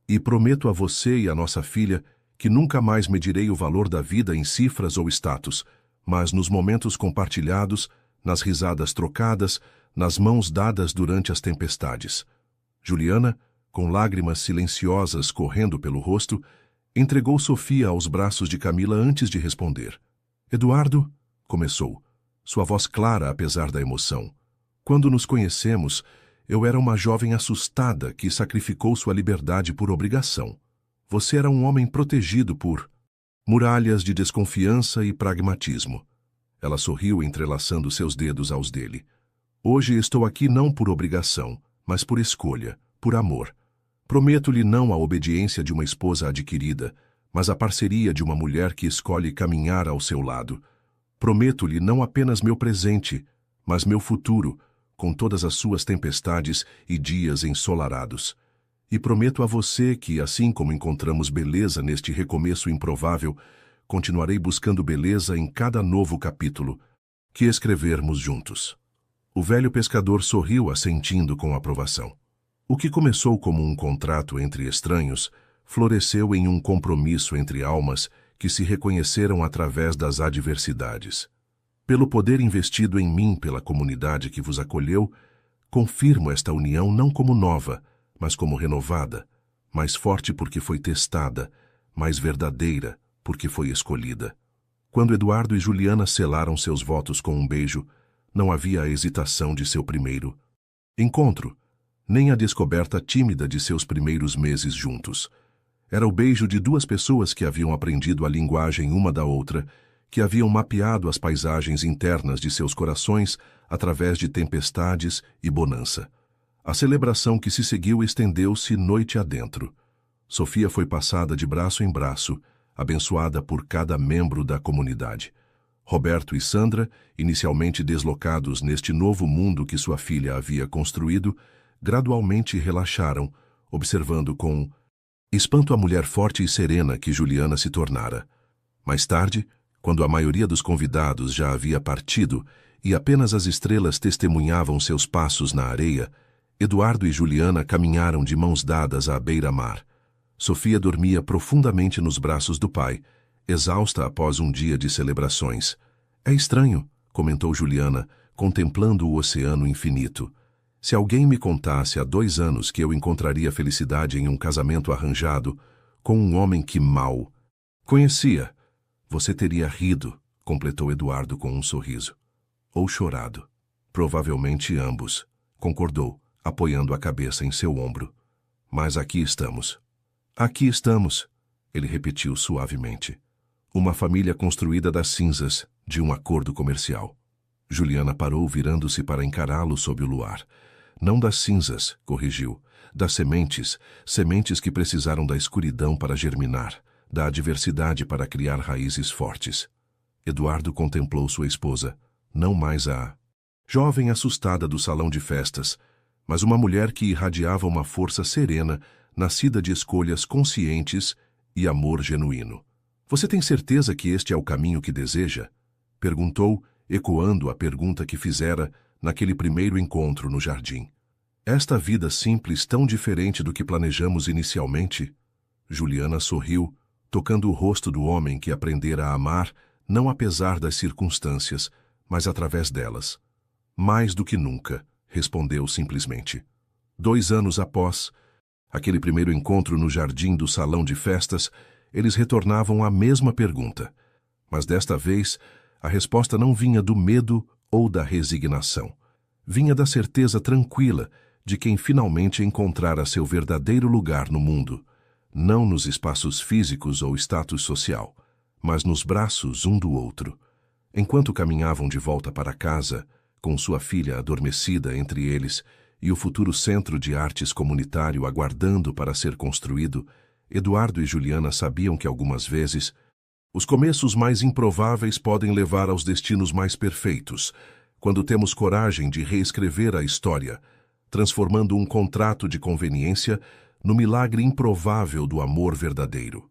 E prometo a você e a nossa filha que nunca mais medirei o valor da vida em cifras ou status, mas nos momentos compartilhados, nas risadas trocadas, nas mãos dadas durante as tempestades. Juliana, com lágrimas silenciosas correndo pelo rosto, entregou Sofia aos braços de Camila antes de responder. Eduardo, começou, sua voz clara apesar da emoção. Quando nos conhecemos, eu era uma jovem assustada que sacrificou sua liberdade por obrigação. Você era um homem protegido por muralhas de desconfiança e pragmatismo. Ela sorriu entrelaçando seus dedos aos dele. Hoje estou aqui não por obrigação, mas por escolha, por amor. Prometo-lhe não a obediência de uma esposa adquirida, mas a parceria de uma mulher que escolhe caminhar ao seu lado. Prometo-lhe não apenas meu presente, mas meu futuro, com todas as suas tempestades e dias ensolarados. E prometo a você que, assim como encontramos beleza neste recomeço improvável, continuarei buscando beleza em cada novo capítulo que escrevermos juntos. O velho pescador sorriu assentindo com aprovação. O que começou como um contrato entre estranhos, floresceu em um compromisso entre almas que se reconheceram através das adversidades. Pelo poder investido em mim pela comunidade que vos acolheu, confirmo esta união não como nova, mas como renovada, mais forte porque foi testada, mais verdadeira porque foi escolhida. Quando Eduardo e Juliana selaram seus votos com um beijo, não havia a hesitação de seu primeiro encontro, nem a descoberta tímida de seus primeiros meses juntos. Era o beijo de duas pessoas que haviam aprendido a linguagem uma da outra, que haviam mapeado as paisagens internas de seus corações através de tempestades e bonança. A celebração que se seguiu estendeu-se noite adentro. Sofia foi passada de braço em braço, abençoada por cada membro da comunidade. Roberto e Sandra, inicialmente deslocados neste novo mundo que sua filha havia construído, gradualmente relaxaram, observando com espanto a mulher forte e serena que Juliana se tornara. Mais tarde, quando a maioria dos convidados já havia partido e apenas as estrelas testemunhavam seus passos na areia, Eduardo e Juliana caminharam de mãos dadas à beira-mar. Sofia dormia profundamente nos braços do pai, exausta após um dia de celebrações. É estranho, comentou Juliana, contemplando o oceano infinito. Se alguém me contasse há 2 anos que eu encontraria felicidade em um casamento arranjado com um homem que mal conhecia, você teria rido, completou Eduardo com um sorriso. Ou chorado. Provavelmente ambos, concordou, apoiando a cabeça em seu ombro. Mas aqui estamos. Aqui estamos, ele repetiu suavemente. Uma família construída das cinzas de um acordo comercial. Juliana parou, virando-se para encará-lo sob o luar. Não das cinzas, corrigiu. Das sementes, sementes que precisaram da escuridão para germinar, da adversidade para criar raízes fortes. Eduardo contemplou sua esposa, não mais a jovem assustada do salão de festas, mas uma mulher que irradiava uma força serena, nascida de escolhas conscientes e amor genuíno. Você tem certeza que este é o caminho que deseja? Perguntou, ecoando a pergunta que fizera naquele primeiro encontro no jardim. Esta vida simples tão diferente do que planejamos inicialmente? Juliana sorriu, tocando o rosto do homem que aprendera a amar, não apesar das circunstâncias, mas através delas. Mais do que nunca, respondeu simplesmente. 2 anos após aquele primeiro encontro no jardim do salão de festas, eles retornavam à mesma pergunta. Mas desta vez, a resposta não vinha do medo ou da resignação. Vinha da certeza tranquila de quem finalmente encontrara seu verdadeiro lugar no mundo, não nos espaços físicos ou status social, mas nos braços um do outro. Enquanto caminhavam de volta para casa, com sua filha adormecida entre eles e o futuro centro de artes comunitário aguardando para ser construído, Eduardo e Juliana sabiam que algumas vezes os começos mais improváveis podem levar aos destinos mais perfeitos, quando temos coragem de reescrever a história, transformando um contrato de conveniência no milagre improvável do amor verdadeiro.